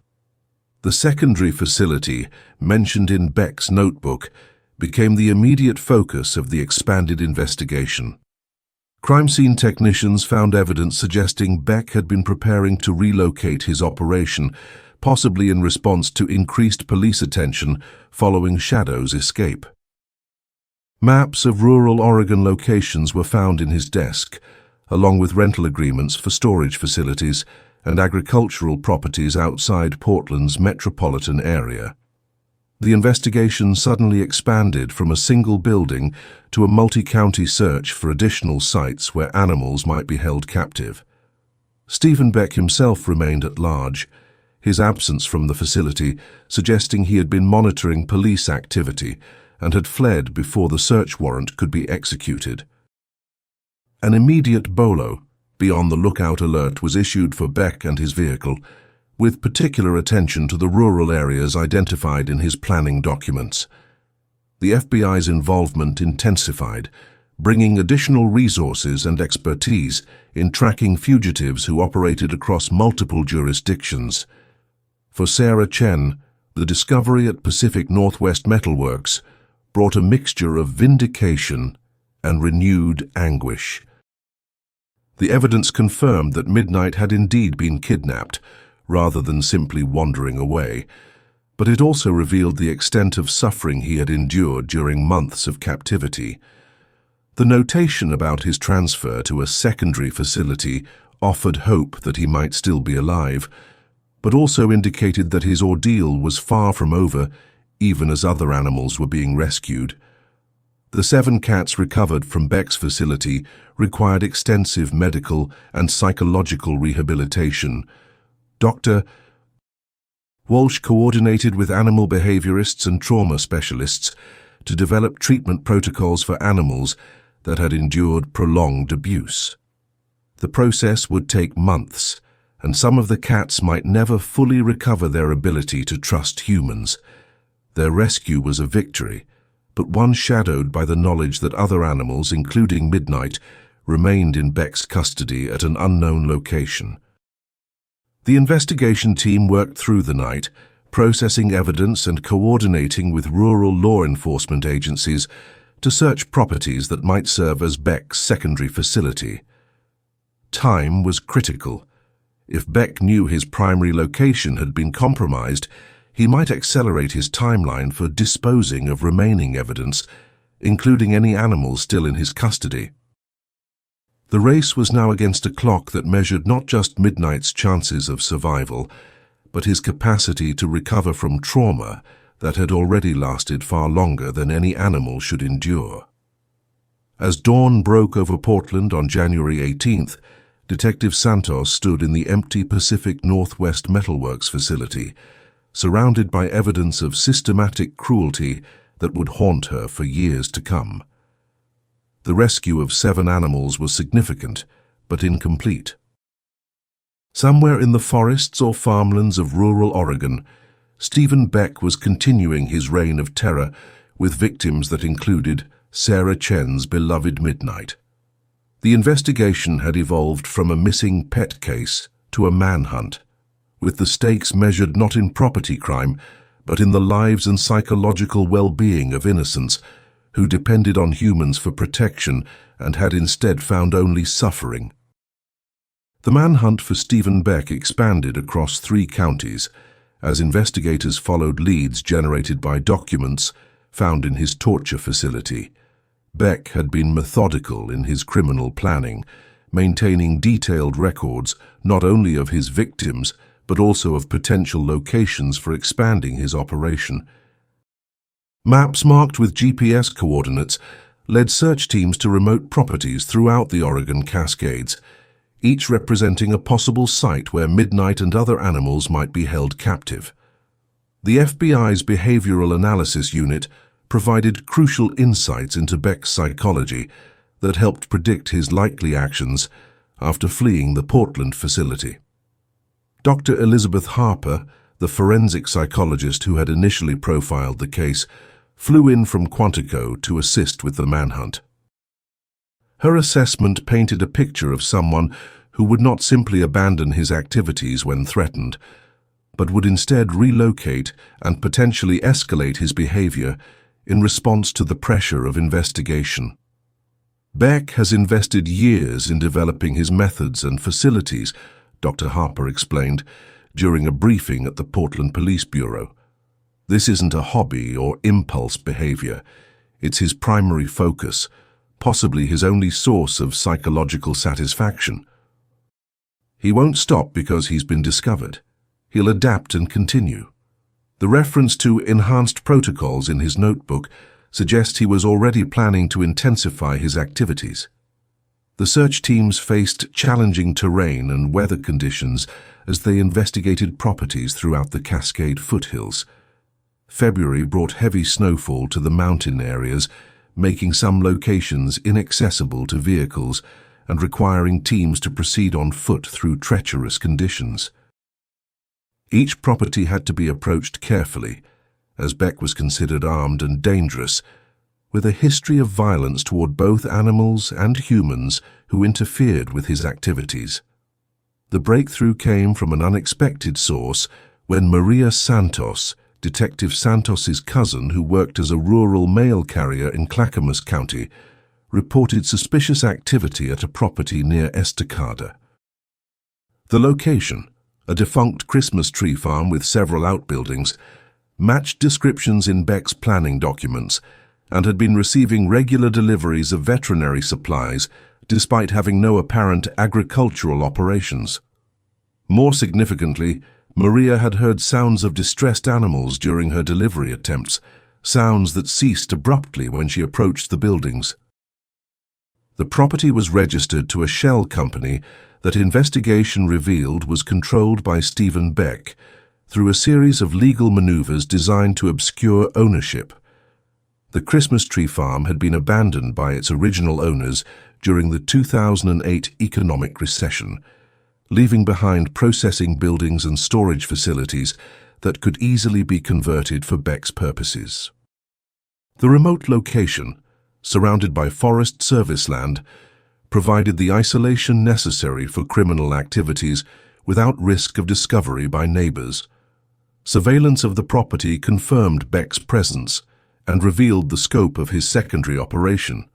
The secondary facility, mentioned in Beck's notebook, became the immediate focus of the expanded investigation. Crime scene technicians found evidence suggesting Beck had been preparing to relocate his operation, possibly in response to increased police attention following Shadow's escape. Maps of rural Oregon locations were found in his desk, along with rental agreements for storage facilities and agricultural properties outside Portland's metropolitan area. The investigation suddenly expanded from a single building to a multi-county search for additional sites where animals might be held captive. Stephen Beck himself remained at large, his absence from the facility suggesting he had been monitoring police activity and had fled before the search warrant could be executed. An immediate BOLO, beyond the lookout alert, was issued for Beck and his vehicle, with particular attention to the rural areas identified in his planning documents. The FBI's involvement intensified, bringing additional resources and expertise in tracking fugitives who operated across multiple jurisdictions. For Sarah Chen, the discovery at Pacific Northwest Metalworks brought a mixture of vindication and renewed anguish. The evidence confirmed that Midnight had indeed been kidnapped, rather than simply wandering away, but it also revealed the extent of suffering he had endured during months of captivity. The notation about his transfer to a secondary facility offered hope that he might still be alive, but also indicated that his ordeal was far from over, even as other animals were being rescued. The 7 cats recovered from Beck's facility required extensive medical and psychological rehabilitation. Dr. Walsh coordinated with animal behaviorists and trauma specialists to develop treatment protocols for animals that had endured prolonged abuse. The process would take months, and some of the cats might never fully recover their ability to trust humans. Their rescue was a victory, but one shadowed by the knowledge that other animals, including Midnight, remained in Beck's custody at an unknown location. The investigation team worked through the night, processing evidence and coordinating with rural law enforcement agencies to search properties that might serve as Beck's secondary facility. Time was critical. If Beck knew his primary location had been compromised, he might accelerate his timeline for disposing of remaining evidence, including any animals still in his custody. The race was now against a clock that measured not just Midnight's chances of survival, but his capacity to recover from trauma that had already lasted far longer than any animal should endure. As dawn broke over Portland on January 18th, Detective Santos stood in the empty Pacific Northwest Metalworks facility, surrounded by evidence of systematic cruelty that would haunt her for years to come. The rescue of 7 animals was significant, but incomplete. Somewhere in the forests or farmlands of rural Oregon, Stephen Beck was continuing his reign of terror with victims that included Sarah Chen's beloved Midnight. The investigation had evolved from a missing pet case to a manhunt, with the stakes measured not in property crime, but in the lives and psychological well-being of innocents who depended on humans for protection and had instead found only suffering. The manhunt for Stephen Beck expanded across 3 counties as investigators followed leads generated by documents found in his torture facility. Beck had been methodical in his criminal planning, maintaining detailed records not only of his victims but also of potential locations for expanding his operation. Maps marked with GPS coordinates led search teams to remote properties throughout the Oregon Cascades, each representing a possible site where Midnight and other animals might be held captive. The FBI's Behavioral Analysis Unit provided crucial insights into Beck's psychology that helped predict his likely actions after fleeing the Portland facility. Dr. Elizabeth Harper, the forensic psychologist who had initially profiled the case, flew in from Quantico to assist with the manhunt. Her assessment painted a picture of someone who would not simply abandon his activities when threatened, but would instead relocate and potentially escalate his behavior in response to the pressure of investigation. Beck has invested years in developing his methods and facilities, Dr. Harper explained during a briefing at the Portland Police Bureau. This isn't a hobby or impulse behavior. It's his primary focus, possibly his only source of psychological satisfaction. He won't stop because he's been discovered. He'll adapt and continue. The reference to enhanced protocols in his notebook suggests he was already planning to intensify his activities. The search teams faced challenging terrain and weather conditions as they investigated properties throughout the Cascade foothills. February brought heavy snowfall to the mountain areas, making some locations inaccessible to vehicles and requiring teams to proceed on foot through treacherous conditions. Each property had to be approached carefully, as Beck was considered armed and dangerous, with a history of violence toward both animals and humans who interfered with his activities. The breakthrough came from an unexpected source when Maria Santos, Detective Santos's cousin who worked as a rural mail carrier in Clackamas County, reported suspicious activity at a property near Estacada. The location, a defunct Christmas tree farm with several outbuildings, matched descriptions in Beck's planning documents and had been receiving regular deliveries of veterinary supplies despite having no apparent agricultural operations. More significantly, Maria had heard sounds of distressed animals during her delivery attempts, sounds that ceased abruptly when she approached the buildings. The property was registered to a shell company that investigation revealed was controlled by Stephen Beck through a series of legal maneuvers designed to obscure ownership. The Christmas tree farm had been abandoned by its original owners during the 2008 economic recession, leaving behind processing buildings and storage facilities that could easily be converted for Beck's purposes. The remote location, surrounded by Forest Service land, provided the isolation necessary for criminal activities without risk of discovery by neighbors. Surveillance of the property confirmed Beck's presence and revealed the scope of his secondary operation.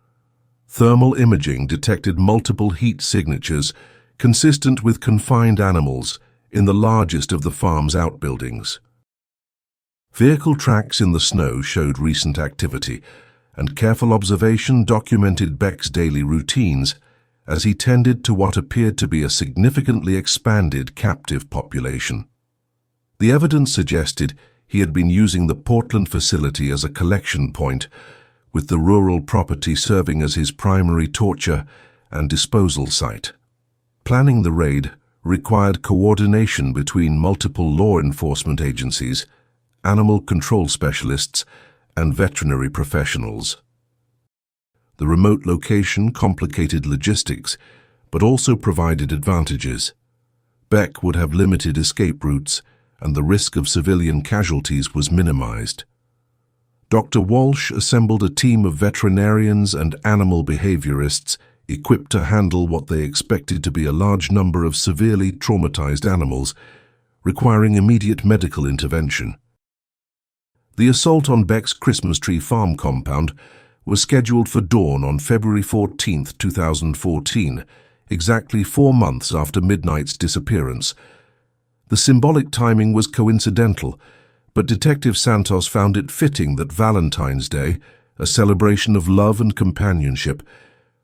Thermal imaging detected multiple heat signatures consistent with confined animals in the largest of the farm's outbuildings. Vehicle tracks in the snow showed recent activity, and careful observation documented Beck's daily routines as he tended to what appeared to be a significantly expanded captive population. The evidence suggested he had been using the Portland facility as a collection point, with the rural property serving as his primary torture and disposal site. Planning the raid required coordination between multiple law enforcement agencies, animal control specialists, and veterinary professionals. The remote location complicated logistics, but also provided advantages. Beck would have limited escape routes, and the risk of civilian casualties was minimized. Dr. Walsh assembled a team of veterinarians and animal behaviorists equipped to handle what they expected to be a large number of severely traumatized animals, requiring immediate medical intervention. The assault on Beck's Christmas tree farm compound was scheduled for dawn on February 14, 2014, exactly 4 months after Midnight's disappearance. The symbolic timing was coincidental, but Detective Santos found it fitting that Valentine's Day, a celebration of love and companionship,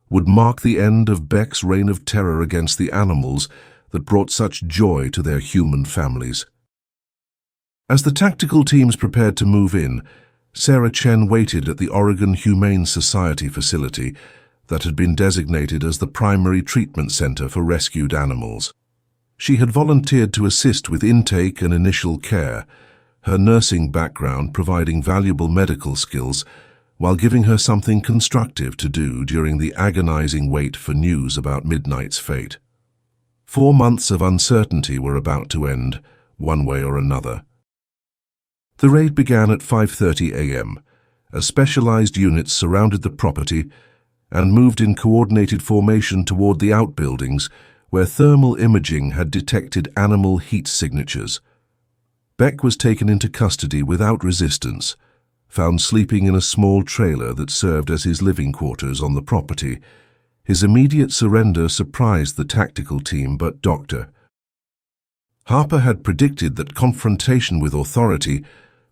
would mark the end of Beck's reign of terror against the animals that brought such joy to their human families. As the tactical teams prepared to move in, Sarah Chen waited at the Oregon Humane Society facility that had been designated as the primary treatment center for rescued animals. She had volunteered to assist with intake and initial care, her nursing background providing valuable medical skills while giving her something constructive to do during the agonizing wait for news about Midnight's fate. 4 months of uncertainty were about to end, one way or another. The raid began at 5:30 a.m. as specialized units surrounded the property and moved in coordinated formation toward the outbuildings where thermal imaging had detected animal heat signatures. Beck was taken into custody without resistance, found sleeping in a small trailer that served as his living quarters on the property. His immediate surrender surprised the tactical team, but Dr. Harper had predicted that confrontation with authority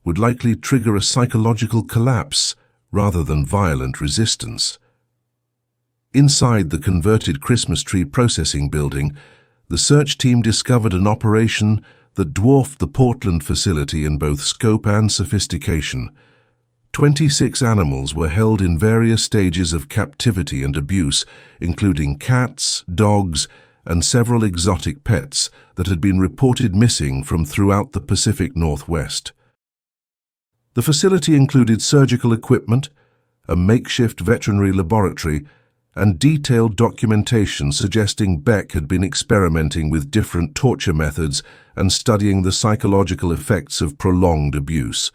would likely trigger a psychological collapse rather than violent resistance. Inside the converted Christmas tree processing building, the search team discovered an operation that dwarfed the Portland facility in both scope and sophistication. 26 animals were held in various stages of captivity and abuse, including cats, dogs, and several exotic pets that had been reported missing from throughout the Pacific Northwest. The facility included surgical equipment, a makeshift veterinary laboratory, and detailed documentation suggesting Beck had been experimenting with different torture methods and studying the psychological effects of prolonged abuse.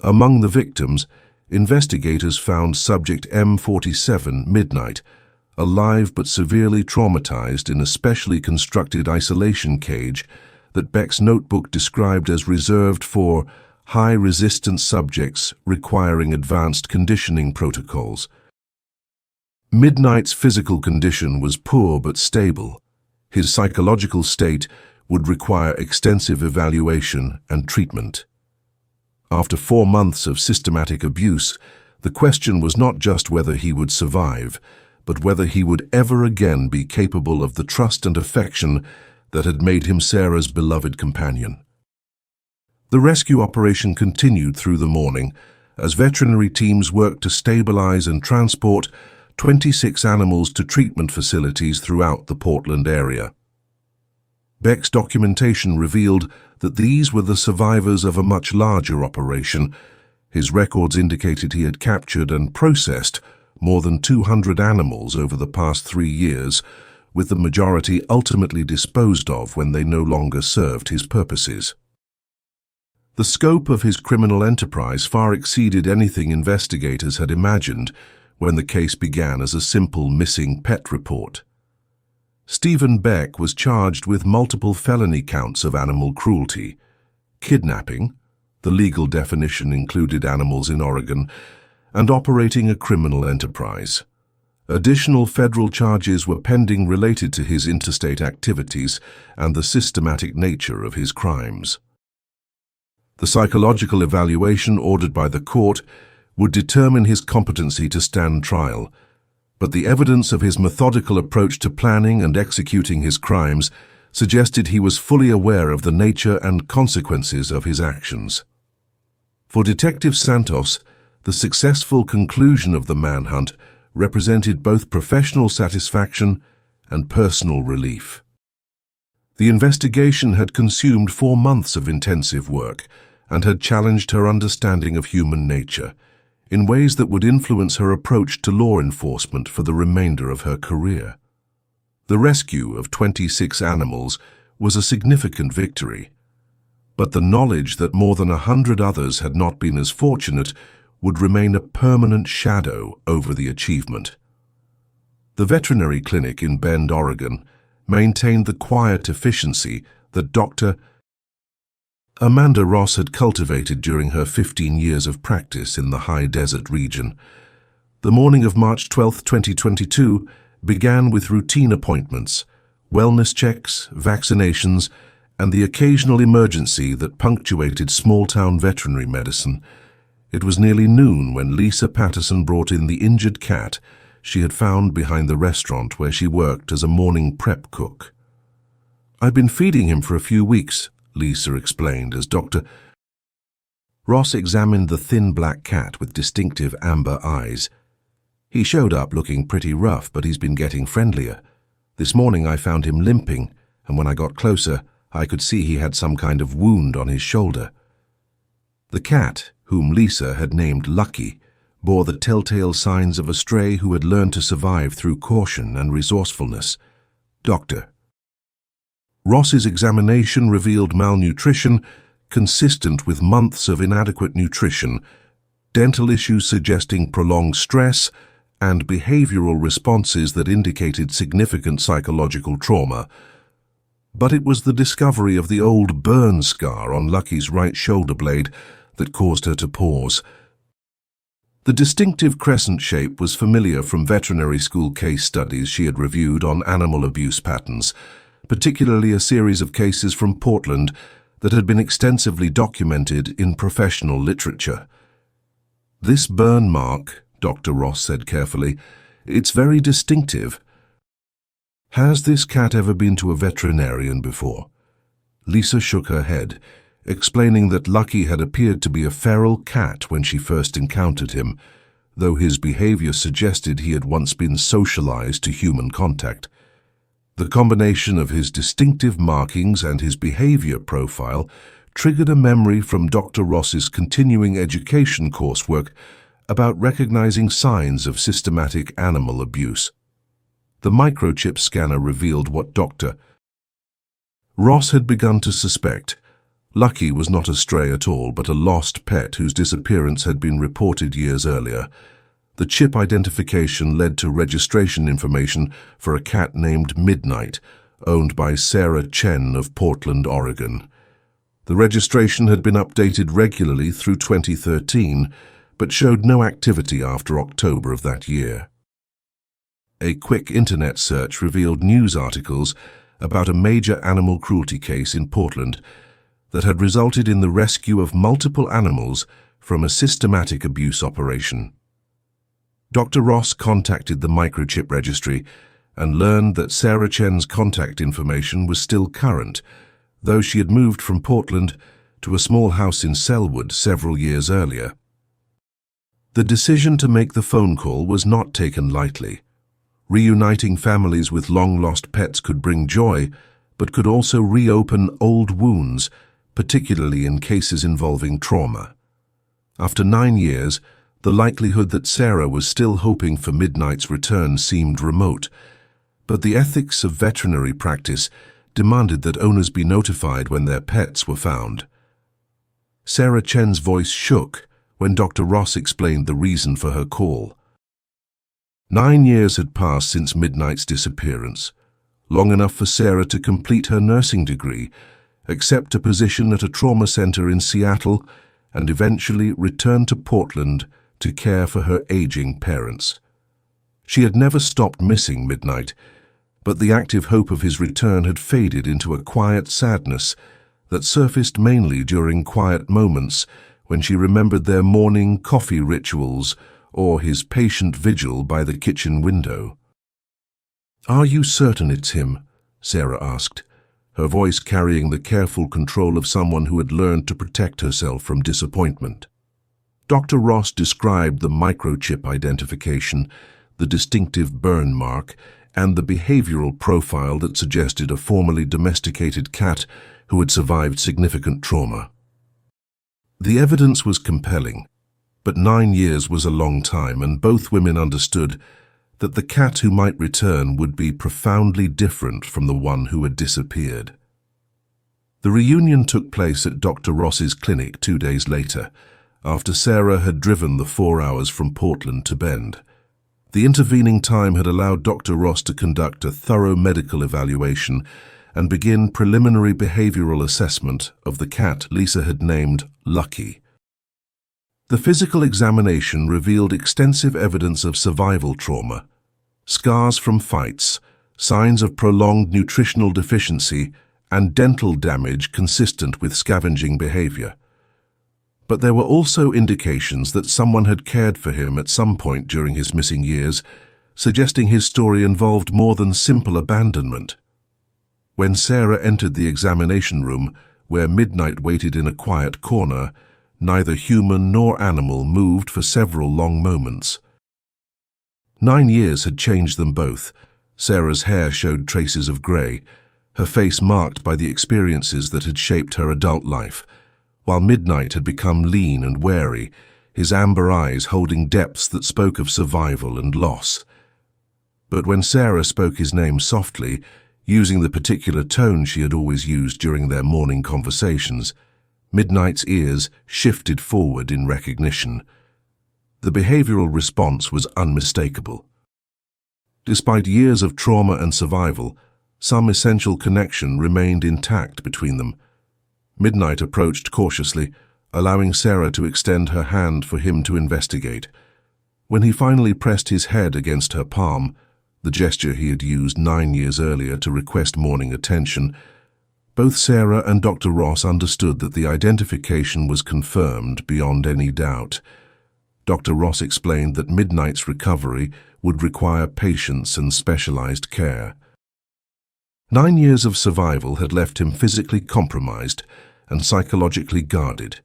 Among the victims, investigators found subject M47, Midnight, alive but severely traumatized in a specially constructed isolation cage that Beck's notebook described as reserved for high-resistance subjects requiring advanced conditioning protocols. Midnight's physical condition was poor but stable. His psychological state would require extensive evaluation and treatment. After 4 months of systematic abuse, the question was not just whether he would survive, but whether he would ever again be capable of the trust and affection that had made him Sarah's beloved companion. The rescue operation continued through the morning as veterinary teams worked to stabilize and transport 26 animals to treatment facilities throughout the Portland area. Beck's documentation revealed that these were the survivors of a much larger operation. His records indicated he had captured and processed more than 200 animals over the past 3 years, with the majority ultimately disposed of when they no longer served his purposes. The scope of his criminal enterprise far exceeded anything investigators had imagined when the case began as a simple missing pet report. Stephen Beck was charged with multiple felony counts of animal cruelty, kidnapping, the legal definition included animals in Oregon, and operating a criminal enterprise. Additional federal charges were pending related to his interstate activities and the systematic nature of his crimes. The psychological evaluation ordered by the court would determine his competency to stand trial, but the evidence of his methodical approach to planning and executing his crimes suggested he was fully aware of the nature and consequences of his actions. For Detective Santos, the successful conclusion of the manhunt represented both professional satisfaction and personal relief. The investigation had consumed 4 months of intensive work and had challenged her understanding of human nature in ways that would influence her approach to law enforcement for the remainder of her career. The rescue of 26 animals was a significant victory, but the knowledge that more than 100 others had not been as fortunate would remain a permanent shadow over the achievement. The veterinary clinic in Bend, Oregon, maintained the quiet efficiency that Dr. Amanda Ross had cultivated during her 15 years of practice in the high desert region. The morning of March 12, 2022, began with routine appointments, wellness checks, vaccinations, and the occasional emergency that punctuated small-town veterinary medicine. It was nearly noon when Lisa Patterson brought in the injured cat she had found behind the restaurant where she worked as a morning prep cook. "I've been feeding him for a few weeks," Lisa explained as Dr. Ross examined the thin black cat with distinctive amber eyes. "He showed up looking pretty rough, but he's been getting friendlier. This morning I found him limping, and when I got closer, I could see he had some kind of wound on his shoulder." The cat, whom Lisa had named Lucky, bore the telltale signs of a stray who had learned to survive through caution and resourcefulness. Dr. Ross's examination revealed malnutrition consistent with months of inadequate nutrition, dental issues suggesting prolonged stress, and behavioral responses that indicated significant psychological trauma. But it was the discovery of the old burn scar on Lucky's right shoulder blade that caused her to pause. The distinctive crescent shape was familiar from veterinary school case studies she had reviewed on animal abuse patterns, particularly a series of cases from Portland that had been extensively documented in professional literature. "This burn mark," Dr. Ross said carefully, "it's very distinctive. Has this cat ever been to a veterinarian before?" Lisa shook her head, explaining that Lucky had appeared to be a feral cat when she first encountered him, though his behavior suggested he had once been socialized to human contact. The combination of his distinctive markings and his behavior profile triggered a memory from Dr. Ross's continuing education coursework about recognizing signs of systematic animal abuse. The microchip scanner revealed what Dr. Ross had begun to suspect. Lucky was not a stray at all, but a lost pet whose disappearance had been reported years earlier. The chip identification led to registration information for a cat named Midnight, owned by Sarah Chen of Portland, Oregon. The registration had been updated regularly through 2013, but showed no activity after October of that year. A quick internet search revealed news articles about a major animal cruelty case in Portland that had resulted in the rescue of multiple animals from a systematic abuse operation. Dr. Ross contacted the microchip registry and learned that Sarah Chen's contact information was still current, though she had moved from Portland to a small house in Selwood several years earlier. The decision to make the phone call was not taken lightly. Reuniting families with long-lost pets could bring joy, but could also reopen old wounds, particularly in cases involving trauma. After 9 years, the likelihood that Sarah was still hoping for Midnight's return seemed remote, but the ethics of veterinary practice demanded that owners be notified when their pets were found. Sarah Chen's voice shook when Dr. Ross explained the reason for her call. 9 years had passed since Midnight's disappearance, long enough for Sarah to complete her nursing degree, accept a position at a trauma center in Seattle, and eventually return to Portland to care for her aging parents. She had never stopped missing Midnight, but the active hope of his return had faded into a quiet sadness that surfaced mainly during quiet moments when she remembered their morning coffee rituals or his patient vigil by the kitchen window. "Are you certain it's him?" Sarah asked, her voice carrying the careful control of someone who had learned to protect herself from disappointment. Dr. Ross described the microchip identification, the distinctive burn mark, and the behavioral profile that suggested a formerly domesticated cat who had survived significant trauma. The evidence was compelling, but 9 years was a long time, and both women understood that the cat who might return would be profoundly different from the one who had disappeared. The reunion took place at Dr. Ross's clinic 2 days later, after Sarah had driven the 4 hours from Portland to Bend. The intervening time had allowed Dr. Ross to conduct a thorough medical evaluation and begin preliminary behavioral assessment of the cat Lisa had named Lucky. The physical examination revealed extensive evidence of survival trauma, scars from fights, signs of prolonged nutritional deficiency, and dental damage consistent with scavenging behavior. But there were also indications that someone had cared for him at some point during his missing years, suggesting his story involved more than simple abandonment. When Sarah entered the examination room, where Midnight waited in a quiet corner, neither human nor animal moved for several long moments. 9 years had changed them both. Sarah's hair showed traces of grey, her face marked by the experiences that had shaped her adult life, while Midnight had become lean and wary, his amber eyes holding depths that spoke of survival and loss. But when Sarah spoke his name softly, using the particular tone she had always used during their morning conversations, Midnight's ears shifted forward in recognition. The behavioral response was unmistakable. Despite years of trauma and survival, some essential connection remained intact between them. Midnight approached cautiously, allowing Sarah to extend her hand for him to investigate. When he finally pressed his head against her palm, the gesture he had used 9 years earlier to request morning attention, both Sarah and Dr. Ross understood that the identification was confirmed beyond any doubt. Dr. Ross explained that Midnight's recovery would require patience and specialized care. 9 years of survival had left him physically compromised and psychologically guarded.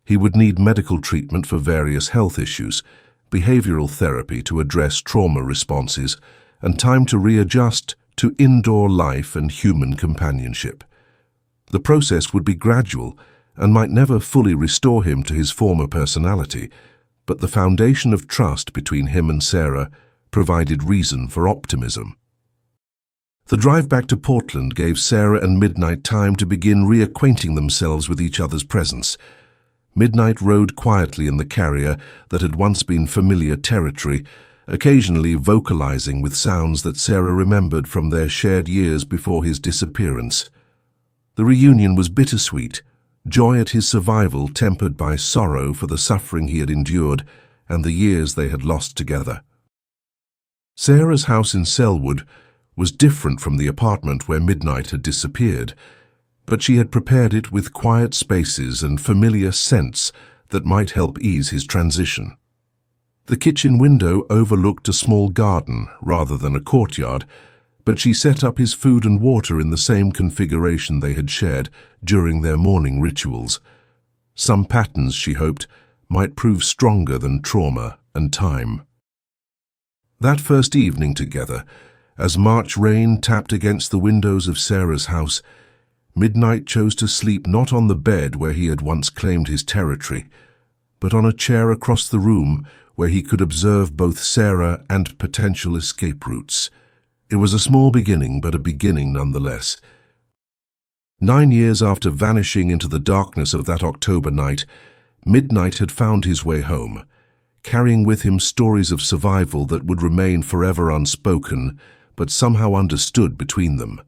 He would need medical treatment for various health issues, behavioral therapy to address trauma responses, and time to readjust to indoor life and human companionship. The process would be gradual and might never fully restore him to his former personality, but the foundation of trust between him and Sarah provided reason for optimism. The drive back to Portland gave Sarah and Midnight time to begin reacquainting themselves with each other's presence. Midnight rode quietly in the carrier that had once been familiar territory, occasionally vocalizing with sounds that Sarah remembered from their shared years before his disappearance. The reunion was bittersweet, joy at his survival tempered by sorrow for the suffering he had endured and the years they had lost together. Sarah's house in Selwood was different from the apartment where Midnight had disappeared, but she had prepared it with quiet spaces and familiar scents that might help ease his transition. The kitchen window overlooked a small garden rather than a courtyard, but she set up his food and water in the same configuration they had shared during their morning rituals. Some patterns, she hoped, might prove stronger than trauma and time. That first evening together, as March rain tapped against the windows of Sarah's house, Midnight chose to sleep not on the bed where he had once claimed his territory, but on a chair across the room where he could observe both Sarah and potential escape routes. It was a small beginning, but a beginning nonetheless. 9 years after vanishing into the darkness of that October night, Midnight had found his way home, carrying with him stories of survival that would remain forever unspoken, but somehow understood between them.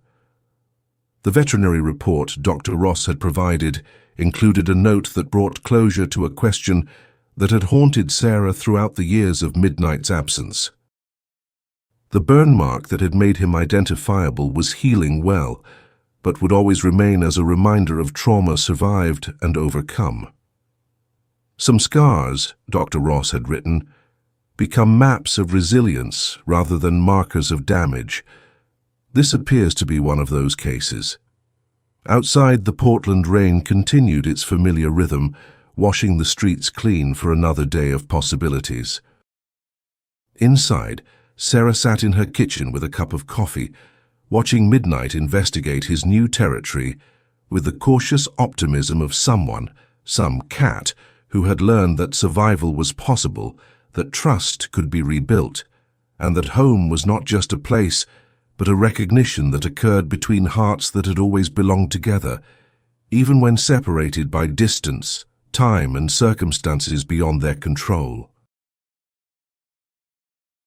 The veterinary report Dr. Ross had provided included a note that brought closure to a question that had haunted Sarah throughout the years of Midnight's absence. The burn mark that had made him identifiable was healing well, but would always remain as a reminder of trauma survived and overcome. Some scars, Dr. Ross had written, become maps of resilience rather than markers of damage. This appears to be one of those cases. Outside, the Portland rain continued its familiar rhythm, washing the streets clean for another day of possibilities. Inside, Sarah sat in her kitchen with a cup of coffee, watching Midnight investigate his new territory with the cautious optimism of someone, some cat, who had learned that survival was possible, that trust could be rebuilt, and that home was not just a place, but a recognition that occurred between hearts that had always belonged together, even when separated by distance, time, and circumstances beyond their control.